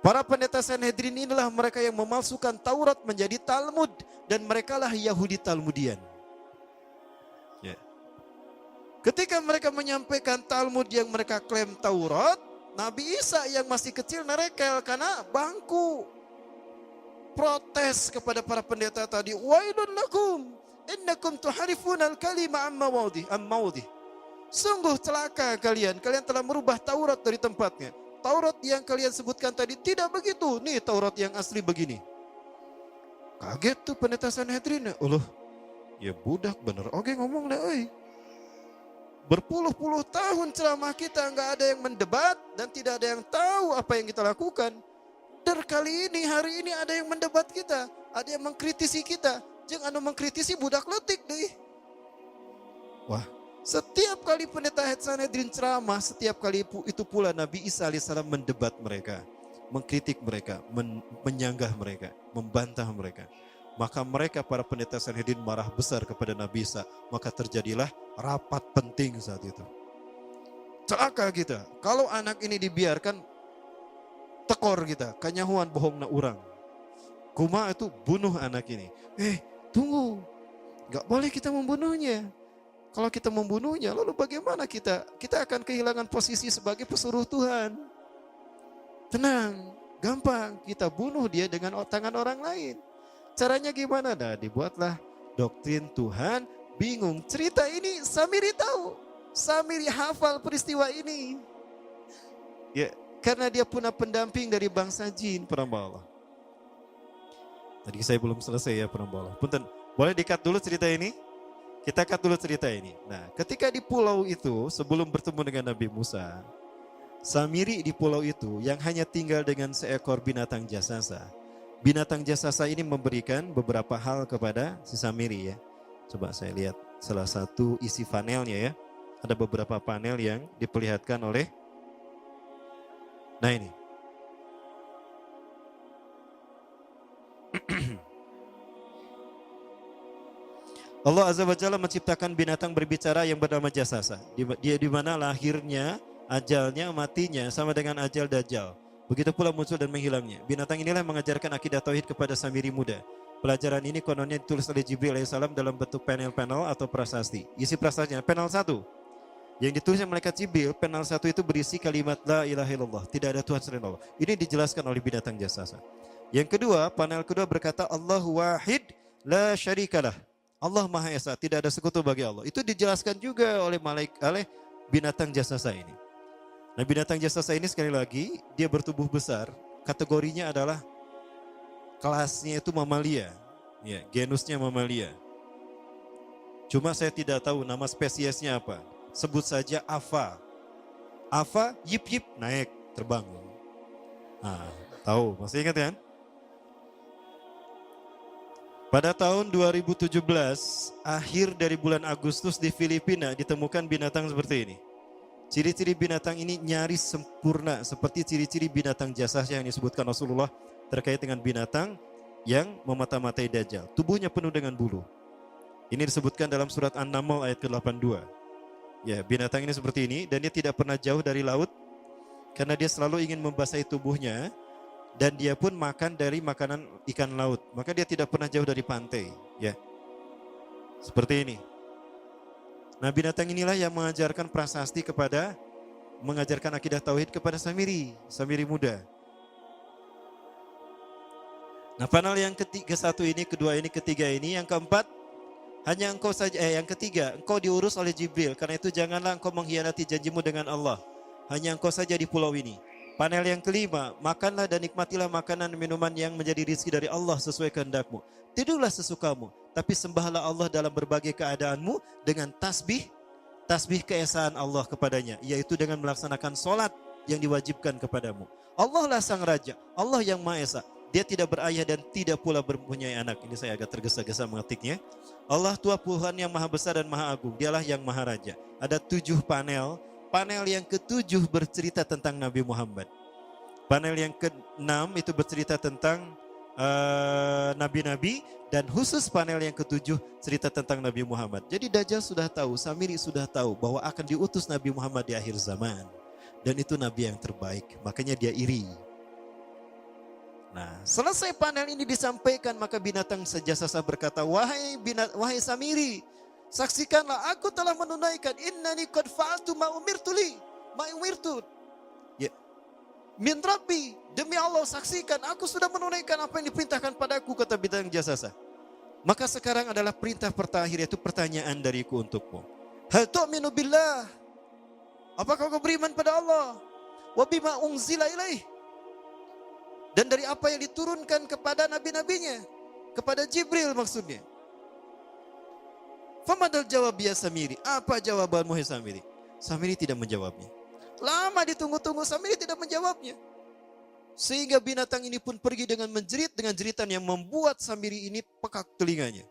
Para pendeta Sanhedrin inilah mereka yang memalsukan Taurat menjadi Talmud dan merekalah Yahudi Talmudian. Ya. Ketika mereka menyampaikan Talmud yang mereka klaim Taurat, Nabi Isa yang masih kecil nerekel karena bangku. Protes kepada para pendeta tadi, wailun lakum innakum tuharifuna al-kalima amma maudih. Sungguh celaka kalian telah merubah Taurat dari tempatnya. Taurat yang kalian sebutkan tadi tidak begitu. Nih Taurat yang asli begini. Kaget tuh pendeta Sanhedrin. Allah, ya budak bener. Oke ngomong deh, oi. Berpuluh-puluh tahun ceramah kita nggak ada yang mendebat dan tidak ada yang tahu apa yang kita lakukan. Dan kali ini, hari ini ada yang mendebat kita, ada yang mengkritisi kita. Jangan mengkritisi budak letik deh. Wah, setiap kali pendeta Sanhedrin ceramah, setiap kali itu pula Nabi Isa alaihissalam mendebat mereka, mengkritik mereka, menyanggah mereka, membantah mereka. Maka mereka para pendeta Sanhedrin marah besar kepada Nabi Isa. Maka terjadilah rapat penting saat itu. Celaka kita. Kalau anak ini dibiarkan, tekor kita. Kanyahuan bohong na urang. Kuma itu bunuh anak ini. Tunggu. Gak boleh kita membunuhnya. Kalau kita membunuhnya, lalu bagaimana kita? Kita akan kehilangan posisi sebagai pesuruh Tuhan. Tenang. Gampang. Kita bunuh dia dengan tangan orang lain. Caranya gimana? Nah, dibuatlah doktrin Tuhan. Bingung. Cerita ini Samiri tahu. Samiri hafal peristiwa ini. Ya, karena dia punya pendamping dari bangsa jin, para Allah. Tadi saya belum selesai ya Perambola. Punten, boleh di-cut dulu cerita ini? Kita cut dulu cerita ini. Nah, ketika di pulau itu sebelum bertemu dengan Nabi Musa, Samiri di pulau itu yang hanya tinggal dengan seekor binatang jasasa. Binatang jasasa ini memberikan beberapa hal kepada si Samiri ya. Coba saya lihat salah satu isi panelnya ya. Ada beberapa panel yang diperlihatkan oleh. Nah ini. Allah Azza wa Jalla menciptakan binatang berbicara yang bernama jasasa. Dia di mana lahirnya, ajalnya, matinya sama dengan ajal Dajjal. Begitu pula muncul dan menghilangnya. Binatang inilah yang mengajarkan akidah tauhid kepada Samiri muda. Pelajaran ini kononnya ditulis oleh Jibril alaihissalam dalam bentuk panel-panel atau prasasti. Isi prasastinya panel 1. Yang ditulis oleh malaikat Jibril, panel 1 itu berisi kalimat la ilaha illallah, tidak ada Tuhan selain Allah. Ini dijelaskan oleh binatang jasasa. Yang kedua, panel kedua berkata Allahu wahid la syarikalah. Allah Maha Esa, tidak ada sekutu bagi Allah. Itu dijelaskan juga oleh binatang jasasa ini. Nah, binatang jasasa ini sekali lagi dia bertubuh besar, kategorinya adalah kelasnya itu mamalia. Ya, genusnya mamalia. Cuma saya tidak tahu nama spesiesnya apa. Sebut saja Afa. Afa yip yip naik, terbang. Nah, tahu, masih ingat kan? Pada tahun 2017, akhir dari bulan Agustus di Filipina ditemukan binatang seperti ini. Ciri-ciri binatang ini nyaris sempurna seperti ciri-ciri binatang jasasa yang disebutkan Rasulullah terkait dengan binatang yang memata-matai Dajjal. Tubuhnya penuh dengan bulu. Ini disebutkan dalam surat An-Naml ayat ke-82. Ya, binatang ini seperti ini dan dia tidak pernah jauh dari laut karena dia selalu ingin membasahi tubuhnya. Dan dia pun makan dari makanan ikan laut. Maka dia tidak pernah jauh dari pantai. Ya, seperti ini. Nah, binatang inilah yang mengajarkan prasasti mengajarkan akidah tauhid kepada Samiri muda. Nah, panel yang ketiga satu ini, kedua ini, ketiga ini, yang keempat, hanya engkau saja, yang ketiga, engkau diurus oleh Jibril. Karena itu janganlah engkau mengkhianati janjimu dengan Allah. Hanya engkau saja di pulau ini. Panel yang kelima, makanlah dan nikmatilah makanan dan minuman yang menjadi rezeki dari Allah sesuai kehendakmu. Tidurlah sesukamu, tapi sembahlah Allah dalam berbagai keadaanmu dengan tasbih keesaan Allah kepadanya, yaitu dengan melaksanakan solat yang diwajibkan kepadamu. Allah lah sang raja, Allah yang Maha Esa. Dia tidak berayah dan tidak pula mempunyai anak. Ini saya agak tergesa-gesa mengetiknya. Allah Tuhan Tuhan yang maha besar dan maha agung. Dialah yang maha raja. Ada 7 panel. Panel yang ke-7 bercerita tentang Nabi Muhammad. Panel yang ke-6 itu bercerita tentang nabi-nabi. Dan khusus panel yang ke-7 cerita tentang Nabi Muhammad. Jadi Dajjal sudah tahu, Samiri sudah tahu bahwa akan diutus Nabi Muhammad di akhir zaman. Dan itu Nabi yang terbaik. Makanya dia iri. Nah, selesai panel ini disampaikan, maka binatang jasasa berkata, wahai Samiri, saksikanlah aku telah menunaikan innani qad fa'altu ma umirtu. Ya. Min Rabbi, demi Allah saksikan aku sudah menunaikan apa yang diperintahkan padaku, kata binatang jasasa. Maka sekarang adalah perintah terakhir, yaitu pertanyaan dariku untukmu. Hal tu'minu billah? Apakah kau beriman pada Allah? Wa bima unzila ilaih? Dan dari apa yang diturunkan kepada nabi-nabinya, kepada Jibril maksudnya. Famadal jawab ya Samiri. Apa jawabanmu hai Samiri? Samiri tidak menjawabnya. Lama ditunggu-tunggu, Samiri tidak menjawabnya. Sehingga binatang ini pun pergi dengan menjerit dengan jeritan yang membuat Samiri ini pekak telinganya.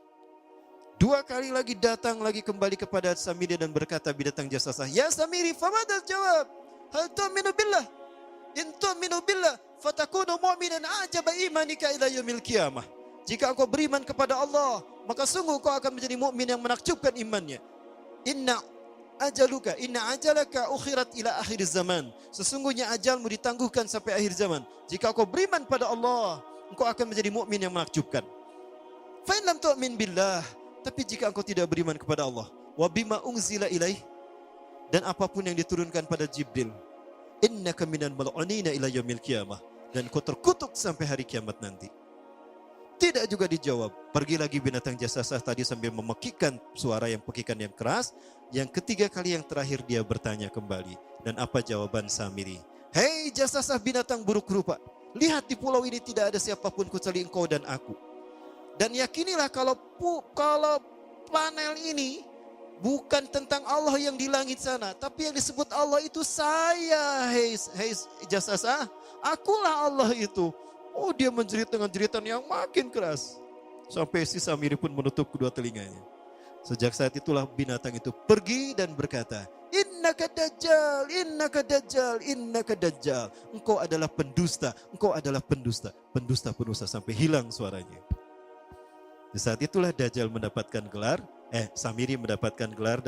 2 kali lagi datang lagi kembali kepada Samiri dan berkata binatang jasasa, ya Samiri, famadal jawab? Hal tu'minu billah? In tu'minu billah fatakunu mu'minan ajaba imanika ila yaumil qiyamah. Jika engkau beriman kepada Allah, maka sungguh kau akan menjadi mukmin yang menakjubkan imannya. Inna ajalaka ukhirat ila akhir zaman. Sesungguhnya ajalmu ditangguhkan sampai akhir zaman. Jika engkau beriman pada Allah, engkau akan menjadi mukmin yang menakjubkan. Fa in lam tu'min billah, tapi jika engkau tidak beriman kepada Allah, wa bima unzila ilaih, dan apapun yang diturunkan pada Jibril, innaka minal mal'unina ila yaumil qiyamah, dan kau terkutuk sampai hari kiamat nanti. Tidak juga dijawab. Pergi lagi binatang jasasa tadi sambil memekikkan suara yang pekikan yang keras. Yang ketiga kali yang terakhir dia bertanya kembali. Dan apa jawaban Samiri? Hei jasasa binatang buruk rupa, lihat di pulau ini tidak ada siapapun kecuali engkau dan aku. Dan yakinilah kalau panel ini bukan tentang Allah yang di langit sana, tapi yang disebut Allah itu saya. Hei Jasasa, akulah Allah itu. Oh, dia menjerit dengan jeritan yang makin keras. Sampai si Samiri pun menutup kedua telinganya. Sejak saat itulah binatang itu pergi dan berkata, Innaka Dajjal, Innaka Dajjal, Innaka Dajjal. Engkau adalah pendusta, engkau adalah pendusta. Pendusta sampai hilang suaranya. Di saat itulah Dajjal mendapatkan gelar, Samiri mendapatkan gelar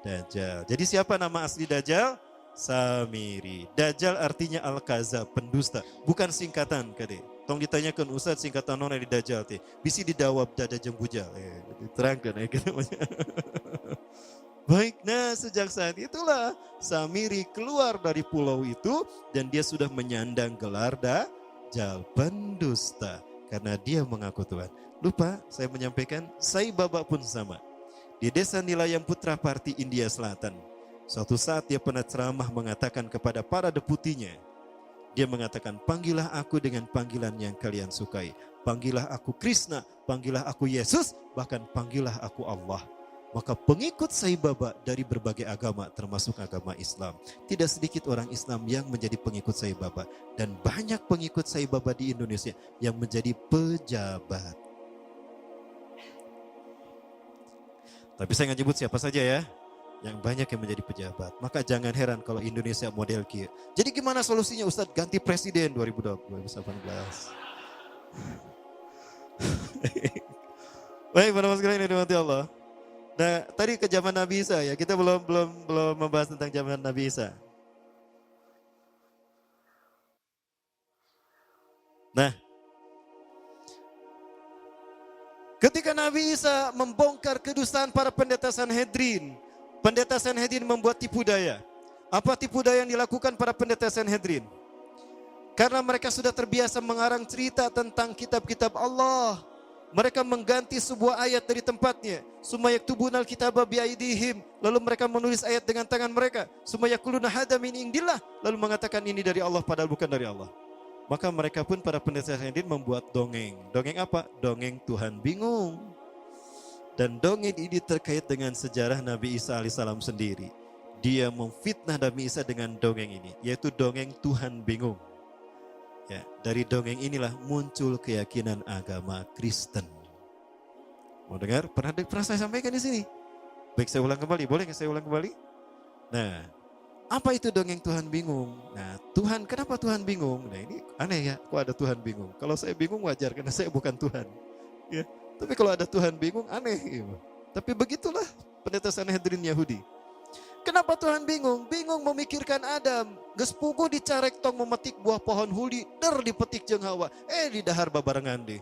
Dajjal. Jadi siapa nama asli Dajjal? Samiri. Dajjal artinya Al-Kazab, pendusta. Bukan singkatan, Kade. Tong ditanyakan Ustaz singkatan nona di Dajjal teh. Bisi didawab dada jembujal. Terangkan namanya. Baik, nah sejak saat itulah Samiri keluar dari pulau itu dan dia sudah menyandang gelar Dajjal, pendusta. Karena dia mengaku Tuhan. Lupa saya menyampaikan, Sai Baba pun sama. Di desa Nilayam Putra Parti, India Selatan. Suatu saat dia pernah ceramah mengatakan kepada para deputinya. Dia mengatakan, panggillah aku dengan panggilan yang kalian sukai. Panggillah aku Krishna, panggillah aku Yesus, bahkan panggillah aku Allah. Maka pengikut Sai Baba dari berbagai agama, termasuk agama Islam. Tidak sedikit orang Islam yang menjadi pengikut Sai Baba. Dan banyak pengikut Sai Baba di Indonesia yang menjadi pejabat. Tapi saya nggak nyebut siapa saja ya. Yang banyak yang menjadi pejabat. Maka jangan heran kalau Indonesia model kia. Jadi gimana solusinya Ustadz? Ganti presiden 2018. Baik, pada mas sekalian yang dirahmati Allah. Nah, tadi ke zaman Nabi Isa ya. Kita belum membahas tentang zaman Nabi Isa. Nah, ketika Nabi Isa membongkar kedustaan para pendeta Sanhedrin, pendeta Sanhedrin membuat tipu daya. Apa tipu daya yang dilakukan para pendeta Sanhedrin? Karena mereka sudah terbiasa mengarang cerita tentang kitab-kitab Allah. Mereka mengganti sebuah ayat dari tempatnya. Sumayaktubunal kitaba biaidihim. Lalu mereka menulis ayat dengan tangan mereka. Sumayakuluna hada min indillah. Lalu mengatakan ini dari Allah padahal bukan dari Allah. Maka mereka pun para pendeta Sanhedrin membuat dongeng. Dongeng apa? Dongeng Tuhan bingung. Dan dongeng ini terkait dengan sejarah Nabi Isa alaihissalam sendiri. Dia memfitnah Nabi Isa dengan dongeng ini, yaitu dongeng Tuhan bingung. Ya, dari dongeng inilah muncul keyakinan agama Kristen. Mau dengar? Pernah saya sampaikan di sini. Baik, saya ulang kembali. Boleh nggak saya ulang kembali? Nah, apa itu dongeng Tuhan bingung? Nah, kenapa Tuhan bingung? Nah, ini aneh ya, kok ada Tuhan bingung? Kalau saya bingung wajar karena saya bukan Tuhan. Ya. Tapi kalau ada Tuhan bingung, aneh. Tapi begitulah pendeta Sanhedrin Yahudi. Kenapa Tuhan bingung? Bingung memikirkan Adam. Gespugu dicarek tong memetik buah pohon huli, dipetik jeung Hawa. Di dahar babarengan deh.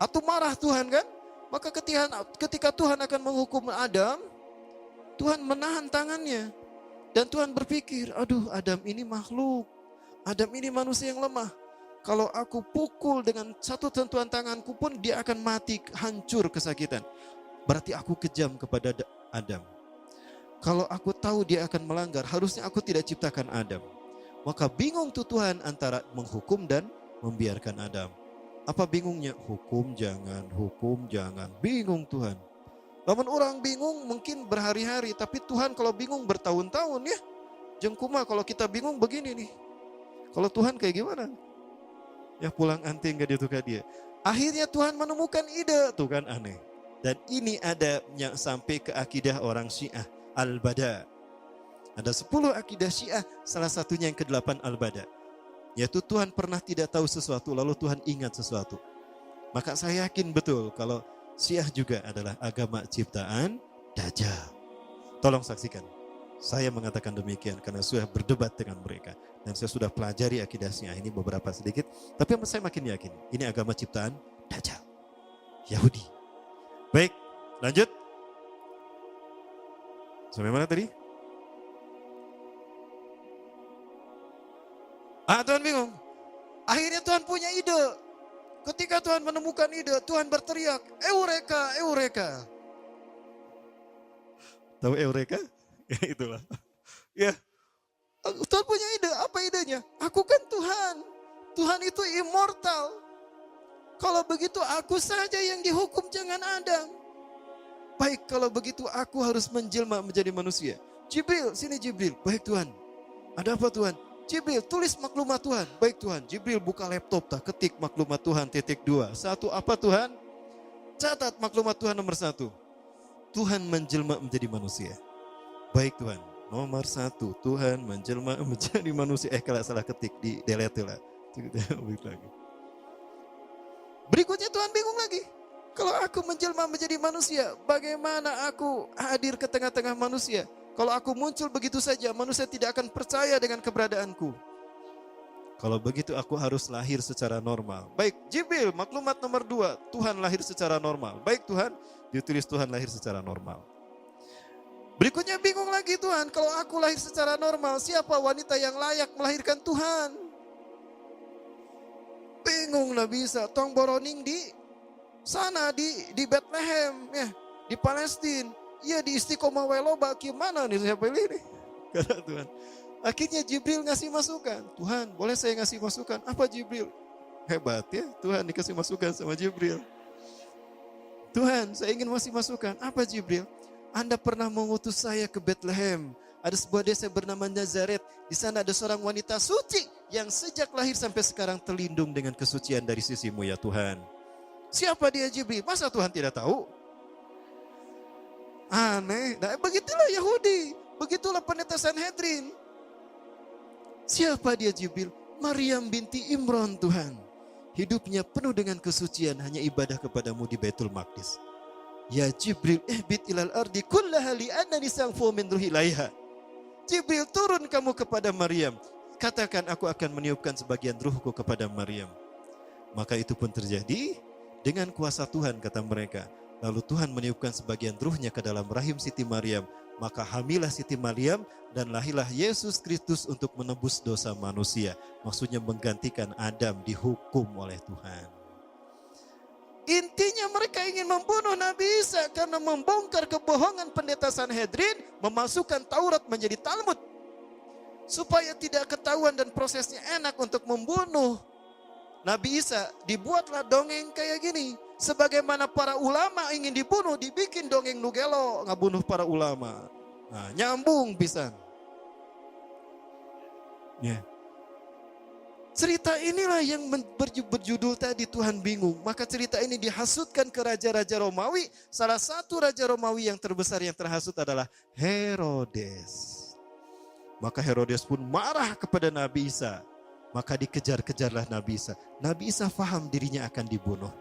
Atau marah Tuhan kan? Maka ketika Tuhan akan menghukum Adam, Tuhan menahan tangannya. Dan Tuhan berpikir, aduh Adam ini makhluk. Adam ini manusia yang lemah. Kalau aku pukul dengan satu sentuhan tanganku pun dia akan mati, hancur kesakitan. Berarti aku kejam kepada Adam. Kalau aku tahu dia akan melanggar, harusnya aku tidak ciptakan Adam. Maka bingung tuh Tuhan antara menghukum dan membiarkan Adam. Apa bingungnya? Hukum jangan. Bingung Tuhan. Namun orang bingung mungkin berhari-hari, tapi Tuhan kalau bingung bertahun-tahun ya. Jengkuma kalau kita bingung begini nih. Kalau Tuhan kayak gimana? Ya pulang anting gak ditukar dia. Akhirnya Tuhan menemukan ide, tuh kan aneh. Dan ini ada yang sampai ke akidah orang Syiah, Al-Bada. Ada 10 akidah Syiah, salah satunya yang ke-8 Al-Bada. Yaitu Tuhan pernah tidak tahu sesuatu, lalu Tuhan ingat sesuatu. Maka saya yakin betul kalau Syiah juga adalah agama ciptaan Dajjal. Tolong saksikan. Saya mengatakan demikian karena sudah berdebat dengan mereka. Dan saya sudah pelajari akidah Syiah ini beberapa sedikit. Tapi saya makin yakin ini agama ciptaan Dajjal. Yahudi. Baik, lanjut. Sampai mana tadi? Tuhan bingung. Akhirnya Tuhan punya ide. Ketika Tuhan menemukan ide, Tuhan berteriak, Eureka, Eureka. Tahu Eureka? Ya itulah. Ya, Tuhan punya ide. Apa idenya? Aku kan Tuhan. Tuhan itu immortal. Kalau begitu aku saja yang dihukum, jangan Adam. Baik, kalau begitu aku harus menjelma menjadi manusia. Jibril, sini Jibril. Baik Tuhan. Ada apa Tuhan? Jibril, tulis maklumat Tuhan. Baik Tuhan. Jibril buka laptop, ketik maklumat Tuhan ×2. Satu apa Tuhan? Catat maklumat Tuhan nomor 1. Tuhan menjelma menjadi manusia. Baik Tuhan. Nomor 1, Tuhan menjelma menjadi manusia. Kalau salah ketik, di delete lah. Berikutnya Tuhan bingung lagi. Kalau aku menjelma menjadi manusia, bagaimana aku hadir ke tengah-tengah manusia? Kalau aku muncul begitu saja, manusia tidak akan percaya dengan keberadaanku. Kalau begitu aku harus lahir secara normal. Baik, Jibril, maklumat nomor 2, Tuhan lahir secara normal. Baik Tuhan, ditulis Tuhan lahir secara normal. Berikutnya bingung lagi Tuhan, kalau aku lahir secara normal, siapa wanita yang layak melahirkan Tuhan? Bingung lah bisa, tong boroning di sana di Bethlehem, ya, di Palestina, ya di Istiqomah Weloba, gimana nih saya pilih nih? Kata Tuhan. Akhirnya Jibril ngasih masukan. Tuhan, boleh saya ngasih masukan? Apa Jibril? Hebat ya, Tuhan dikasih masukan sama Jibril. Tuhan, saya ingin ngasih masukan. Apa Jibril? Anda pernah mengutus saya ke Bethlehem. Ada sebuah desa bernama Nazaret. Di sana ada seorang wanita suci yang sejak lahir sampai sekarang terlindung dengan kesucian dari sisimu ya Tuhan. Siapa dia Jibril? Masa Tuhan tidak tahu? Aneh. Nah, begitulah Yahudi. Begitulah pendeta Sanhedrin. Siapa dia Jibril? Maryam binti Imran Tuhan. Hidupnya penuh dengan kesucian, hanya ibadah kepadamu di Baitul Maqdis. Ya Jibril, ihbit ilal ardi kullaha li annani sangfu min ruhi ilaiha. Jibril, turun kamu kepada Maryam. Katakan aku akan meniupkan sebagian ruhku kepada Maryam. Maka itu pun terjadi. Dengan kuasa Tuhan kata mereka. Lalu Tuhan meniupkan sebagian ruhnya ke dalam rahim Siti Maryam. Maka hamilah Siti Maryam dan lahirlah Yesus Kristus untuk menebus dosa manusia. Maksudnya menggantikan Adam dihukum oleh Tuhan. Intinya mereka ingin membunuh Nabi Isa karena membongkar kebohongan pendeta Sanhedrin, memasukkan Taurat menjadi Talmud. Supaya tidak ketahuan dan prosesnya enak untuk membunuh Nabi Isa, dibuatlah dongeng kayak gini. Sebagaimana para ulama ingin dibunuh, dibikin dongeng nugelo, ngabunuh para ulama. Nah, nyambung pisan. Ya. Cerita inilah yang berjudul tadi Tuhan bingung. Maka cerita ini dihasutkan ke raja-raja Romawi. Salah satu raja Romawi yang terbesar yang terhasut adalah Herodes. Maka Herodes pun marah kepada Nabi Isa. Maka dikejar-kejarlah Nabi Isa. Nabi Isa faham dirinya akan dibunuh.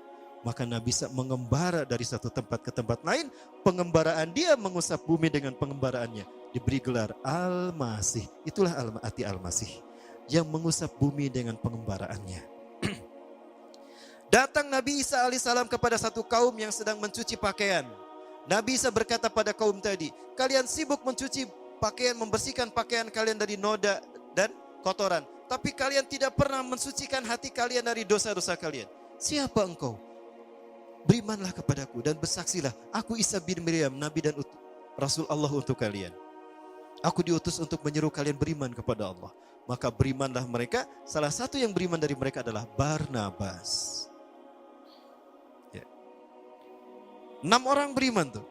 Maka Nabi Isa mengembara dari satu tempat ke tempat lain. Pengembaraan dia mengusap bumi dengan pengembaraannya. Diberi gelar Al-Masih. Itulah arti Al-Masih. Yang mengusap bumi dengan pengembaraannya. Datang Nabi Isa alaihissalam kepada satu kaum yang sedang mencuci pakaian. Nabi Isa berkata pada kaum tadi, kalian sibuk mencuci pakaian, membersihkan pakaian kalian dari noda dan kotoran. Tapi kalian tidak pernah mensucikan hati kalian dari dosa-dosa kalian. Siapa engkau? Berimanlah kepadaku dan bersaksilah. Aku Isa bin Maryam, Nabi dan Rasul Allah untuk kalian. Aku diutus untuk menyeru kalian beriman kepada Allah. Maka berimanlah mereka. Salah satu yang beriman dari mereka adalah Barnabas. Ya. 6 orang beriman tuh.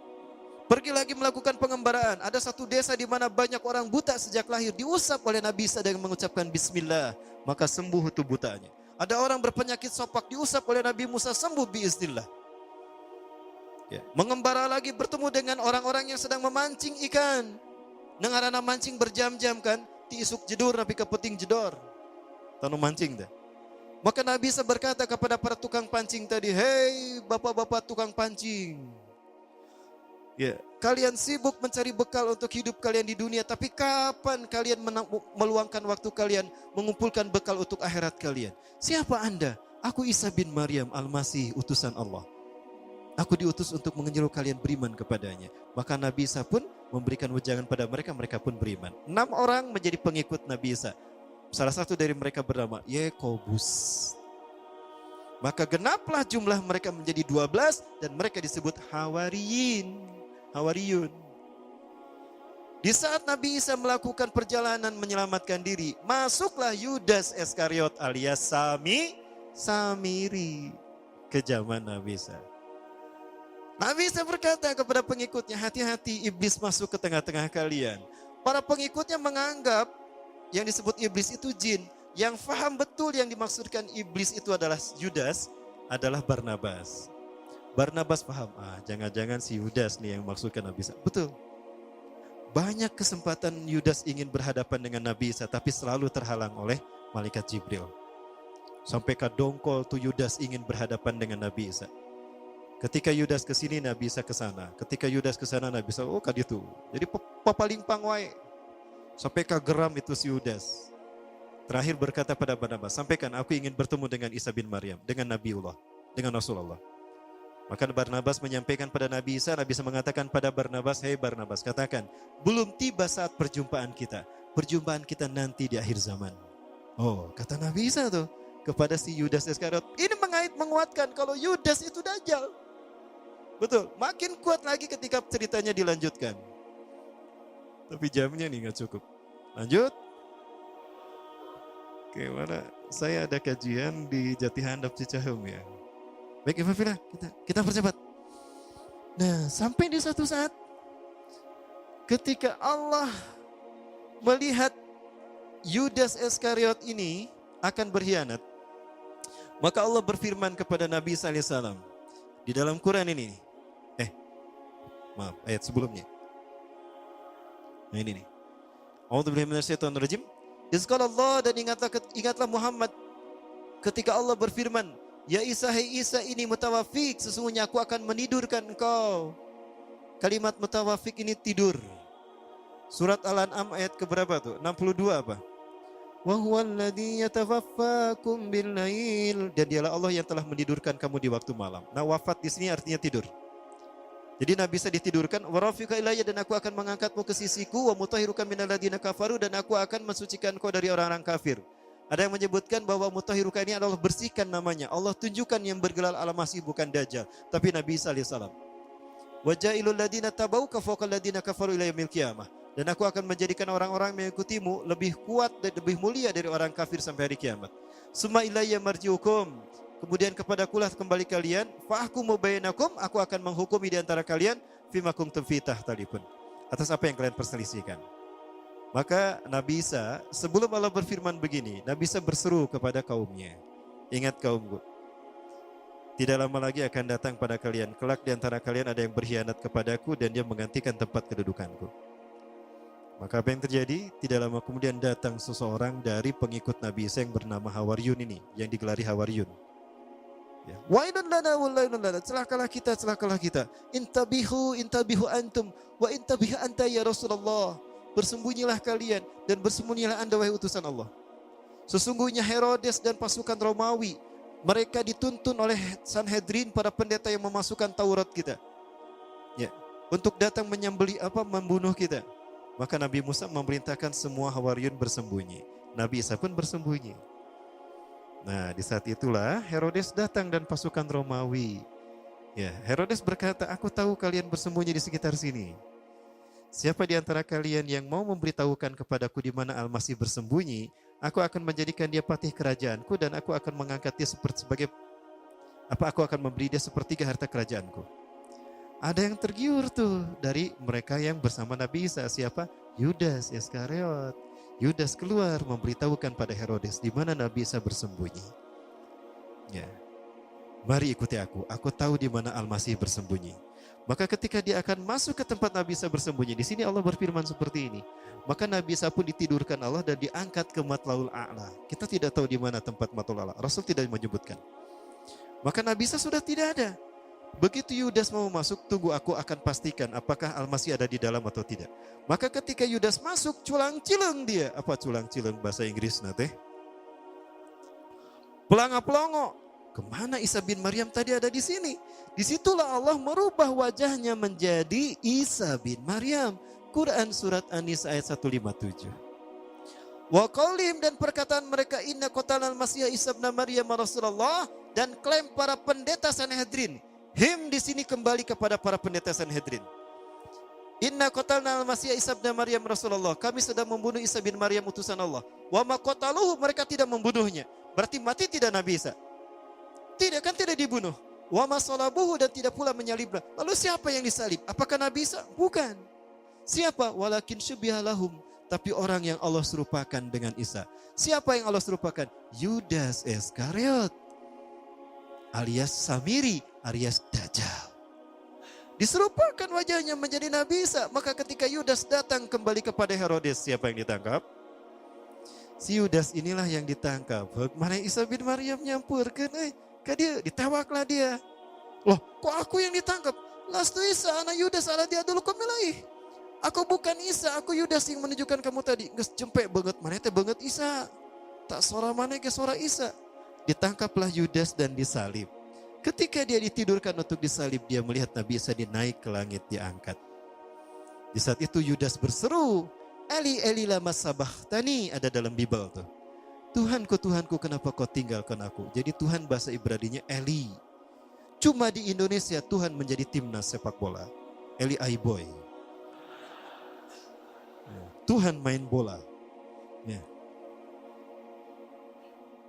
Pergi lagi melakukan pengembaraan. Ada satu desa di mana banyak orang buta sejak lahir. Diusap oleh Nabi Isa dengan mengucapkan bismillah. Maka sembuh itu butanya. Ada orang berpenyakit sopak diusap oleh Nabi Musa, sembuh biiznillah. Ya. Mengembara lagi bertemu dengan orang-orang yang sedang memancing ikan. Nengarana mancing berjam-jam kan. Tiisuk jedur napi kepeting jedor. Tanu mancing dah. Maka Nabi Isa berkata kepada para tukang pancing tadi. Hei bapak-bapak tukang pancing. Ya, kalian sibuk mencari bekal untuk hidup kalian di dunia, tapi kapan kalian meluangkan waktu kalian mengumpulkan bekal untuk akhirat kalian? Siapa Anda? Aku Isa bin Maryam Al-Masih, utusan Allah. Aku diutus untuk menyeru kalian beriman kepadanya. Maka Nabi Isa pun memberikan wejangan pada mereka, mereka pun beriman. 6 orang menjadi pengikut Nabi Isa. Salah satu dari mereka bernama Yakobus. Maka genaplah jumlah mereka menjadi 12 dan mereka disebut Hawariyun. Di saat Nabi Isa melakukan perjalanan menyelamatkan diri, masuklah Yudas Iskariot alias Samiri. ke zaman Nabi Isa. Nabi Isa berkata kepada pengikutnya, hati-hati iblis masuk ke tengah-tengah kalian. Para pengikutnya menganggap yang disebut iblis itu jin. Yang faham betul yang dimaksudkan iblis itu adalah Yudas, adalah Barnabas. Barnabas paham, jangan-jangan si Yudas nih yang maksudkan Nabi Isa. Betul. Banyak kesempatan Yudas ingin berhadapan dengan Nabi Isa, tapi selalu terhalang oleh malaikat Jibril. Sampai kadongkol tuh Yudas ingin berhadapan dengan Nabi Isa. Ketika Yudas ke sini, Nabi Isa ke sana. Ketika Yudas ke sana, Nabi Isa, itu. Jadi papaling pangwai. Sampai kageram itu si Yudas. Terakhir berkata pada Barnabas, sampaikan aku ingin bertemu dengan Isa bin Maryam, dengan Nabiullah, dengan Rasulullah. Maka Barnabas menyampaikan pada Nabi Isa mengatakan pada Barnabas, hei Barnabas, katakan, belum tiba saat perjumpaan kita. Perjumpaan kita nanti di akhir zaman. Oh, kata Nabi Isa tuh kepada si Yudas Iskariot. Ini menguatkan kalau Yudas itu Dajjal. Betul, makin kuat lagi ketika ceritanya dilanjutkan. Tapi jamnya nih gak cukup. Lanjut. Oke, mana? Saya ada kajian di Jati Handap Cicahem ya. Baik Ibu Fila, kita percepat. Nah, sampai di satu saat ketika Allah melihat Yudas Iskariot ini akan berkhianat, maka Allah berfirman kepada Nabi Isa alaihissalam di dalam Quran ini. Maaf, ayat sebelumnya. Nah ini nih. A'udzubillahi minasyaitonirrajim. Izqala Allah, dan ingatlah Muhammad ketika Allah berfirman, ya Isa, hei Isa, ini mutawafik, sesungguhnya aku akan menidurkan engkau. Kalimat mutawafik ini tidur. Surat Al-An'am ayat keberapa tuh? 62 apa? Wa huwallazi yatawaffakum bil-lail, dan dialah Allah yang telah menidurkan kamu di waktu malam. Nah, wafat di sini artinya tidur. Jadi Nabi Isa ditidurkan, wa rafiqa ilayya, dan aku akan mengangkatmu ke sisiku, wa mutahhiruka minal ladzina kafaru, dan aku akan mensucikan kau dari orang-orang kafir. Ada yang menyebutkan bahwa mutahhiruka ini adalah bersihkan namanya. Allah tunjukkan yang bergelar Al-Masih bukan Dajjal, tapi Nabi Isa alaihissalam. Wa ja'ilul ladzina tabauka fawqal ladzina kafaru ila yaumil qiyamah. Dan aku akan menjadikan orang-orang mengikutimu lebih kuat dan lebih mulia dari orang kafir sampai hari kiamat. Summa ilayya marji'ukum, kemudian kepadakulah kembali kalian, fahkumu bainakum, aku akan menghukumi di antara kalian, fima kuntum fi tahtalifun, atas apa yang kalian perselisihkan. Maka Nabi Isa sebelum Allah berfirman begini, Nabi Isa berseru kepada kaumnya, ingat kaumku, tidak lama lagi akan datang pada kalian, kelak di antara kalian ada yang berkhianat kepadaku dan dia menggantikan tempat kedudukanku. Maka apa yang terjadi? Tidak lama kemudian datang seseorang dari pengikut Nabi Isa yang bernama Hawariyun ini, yang digelari Hawariyun. Wailun lana wailun lana, celakalah kita, celakalah kita. Intabihu antum wa intabihu anta ya Rasulullah. Bersembunyilah kalian dan bersembunyilah Anda wahai utusan Allah. Sesungguhnya Herodes dan pasukan Romawi, mereka dituntun oleh Sanhedrin, para pendeta yang memasukkan Taurat kita, ya, untuk datang membunuh kita. Maka Nabi Musa memerintahkan semua Hawariyun bersembunyi. Nabi Isa pun bersembunyi. Nah, di saat itulah Herodes datang dan pasukan Romawi. Ya, Herodes berkata, aku tahu kalian bersembunyi di sekitar sini. Siapa di antara kalian yang mau memberitahukan kepadaku di mana Al-Masih bersembunyi, aku akan menjadikan dia patih kerajaanku dan aku akan mengangkat dia aku akan memberi dia sepertiga harta kerajaanku. Ada yang tergiur tuh dari mereka yang bersama Nabi Isa. Siapa? Yudas Iskariot. Yudas keluar memberitahukan pada Herodes di mana Nabi Isa bersembunyi. Ya, mari ikuti aku. Aku tahu di mana Al-Masih bersembunyi. Maka ketika dia akan masuk ke tempat Nabi Isa bersembunyi, di sini Allah berfirman seperti ini. Maka Nabi Isa pun ditidurkan Allah dan diangkat ke Matlaul A'la. Kita tidak tahu di mana tempat Matlaul A'la. Rasul tidak menyebutkan. Maka Nabi Isa sudah tidak ada. Begitu Yudas mau masuk, tunggu aku akan pastikan apakah Al-Masih ada di dalam atau tidak. Maka ketika Yudas masuk, culang-cileng dia. Apa culang-cileng bahasa Inggris nate? Pelanga-pelongo. Kemana Isa bin Maryam tadi ada di sini? Disitulah Allah merubah wajahnya menjadi Isa bin Maryam. Quran surat An-Nisa ayat 157. Wa qaulihim, dan perkataan mereka, inna qatalnal Masih Isa bin Maryam Rasulullah, dan klaim para pendeta Sanhedrin. Him di sini kembali kepada para pendeta Sanhedrin. Inna qatalnal Masih Isa bin Maryam Rasulullah, kami sedang membunuh Isa bin Maryam utusan Allah. Wa ma qataluhu, mereka tidak membunuhnya. Berarti mati tidak Nabi Isa? Tidak, kan tidak dibunuh. Wa ma salabuhu, dan tidak pula menyalibnya. Lalu siapa yang disalib? Apakah Nabi Isa? Bukan. Siapa? Walakin syubiha lahum. Tapi orang yang Allah serupakan dengan Isa. Siapa yang Allah serupakan? Yudas Iskariot alias Samiri alias Dajjal. Diserupakan wajahnya menjadi Nabi Isa. Maka ketika Yudas datang kembali kepada Herodes, siapa yang ditangkap? Si Yudas inilah yang ditangkap. Mana Isa bin Maryam nyampurkan, ke dia, ditewaklah dia. Loh, kok aku yang ditangkap? Lastu Isa, anak Yudas, ala dia dulu komilai. Aku bukan Isa, aku Yudas yang menunjukkan kamu tadi. Nges jempek banget, mana itu banget Isa. Tak suara mana ke suara Isa. Ditangkaplah Yudas dan disalib. Ketika dia ditidurkan untuk disalib, dia melihat Nabi Isa dinaik ke langit, diangkat. Di saat itu Yudas berseru, Eli Eli lama sabachthani, ada dalam Bible tuh. Tuhanku, kenapa kau tinggalkan aku? Jadi Tuhan bahasa Ibraninya Eli. Cuma di Indonesia Tuhan menjadi timnas sepak bola. Eli Aiboy. Tuhan main bola. Ya.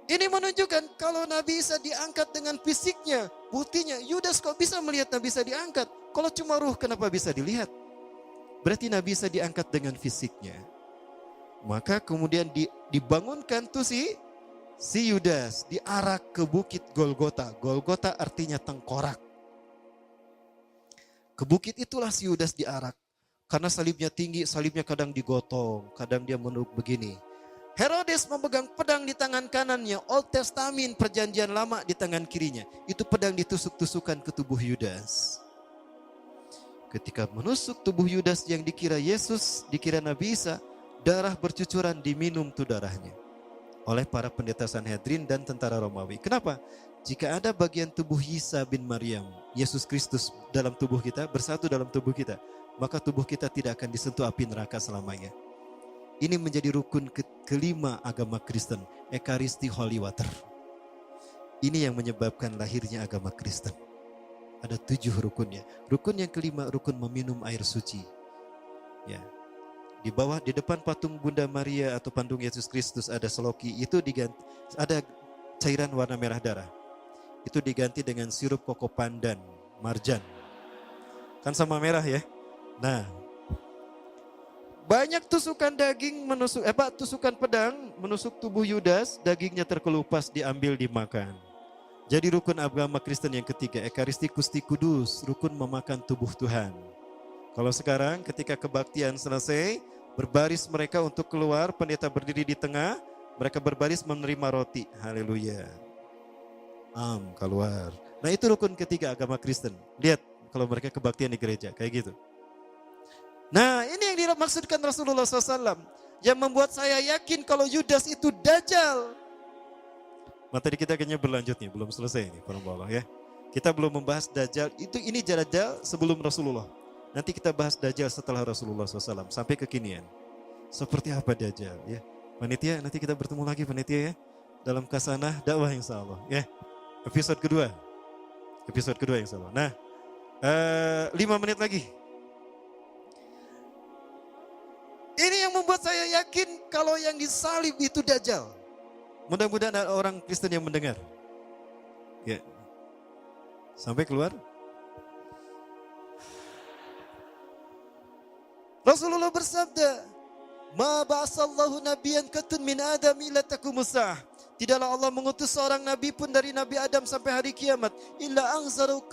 Ini menunjukkan kalau Nabi Isa diangkat dengan fisiknya. Buktinya Yudas kok bisa melihat Nabi Isa diangkat. Kalau cuma ruh kenapa bisa dilihat? Berarti Nabi Isa diangkat dengan fisiknya. Maka kemudian dibangunkan tuh si Yudas, diarak ke bukit Golgota. Golgota artinya tengkorak. Ke bukit itulah si Yudas diarak. Karena salibnya tinggi, salibnya kadang digotong, kadang dia menunduk begini. Herodes memegang pedang di tangan kanannya, Old Testament perjanjian lama di tangan kirinya. Itu pedang ditusuk-tusukan ke tubuh Yudas. Ketika menusuk tubuh Yudas yang dikira Yesus, dikira Nabi Isa, darah bercucuran, diminum tuh darahnya oleh para pendeta Sanhedrin dan tentara Romawi. Kenapa? Jika ada bagian tubuh Isa bin Maryam, Yesus Kristus dalam tubuh kita, bersatu dalam tubuh kita, maka tubuh kita tidak akan disentuh api neraka selamanya. Ini menjadi rukun kelima agama Kristen, Ekaristi Holy Water. Ini yang menyebabkan lahirnya agama Kristen. Ada 7 rukunnya. Rukun yang kelima, rukun meminum air suci. Ya. Di bawah, di depan patung Bunda Maria atau patung Yesus Kristus ada seloki, itu diganti, ada cairan warna merah darah. Itu diganti dengan sirup koko pandan, marjan. Kan sama merah ya. Nah, banyak tusukan daging tusukan pedang menusuk tubuh Yudas, dagingnya terkelupas, diambil dimakan. Jadi rukun agama Kristen yang ketiga, Ekaristi Gusti Kudus, rukun memakan tubuh Tuhan. Kalau sekarang ketika kebaktian selesai, berbaris mereka untuk keluar, pendeta berdiri di tengah, mereka berbaris menerima roti. Haleluya. Keluar. Nah itu rukun ketiga agama Kristen. Lihat kalau mereka kebaktian di gereja, kayak gitu. Nah ini yang dimaksudkan Rasulullah SAW. Yang membuat saya yakin kalau Yudas itu Dajjal. Materi kita kayaknya berlanjut nih, belum selesai nih para Allah ya. Kita belum membahas Dajjal, ini Dajjal sebelum Rasulullah. Nanti kita bahas Dajjal setelah Rasulullah SAW, sampai kekinian. Seperti apa Dajjal ya. Panitia, nanti kita bertemu lagi panitia ya. Dalam kasanah dakwah insya Allah ya. Episode kedua insya Allah. Nah, 5 menit lagi. Ini yang membuat saya yakin kalau yang disalib itu Dajjal. Mudah-mudahan ada orang Kristen yang mendengar. Ya. Sampai keluar. Rasulullah bersabda, "Ma ba'asallahu nabiyyan katun min Adam ila taqumusah." Tidaklah Allah mengutus seorang nabi pun dari Nabi Adam sampai hari kiamat illa anzaru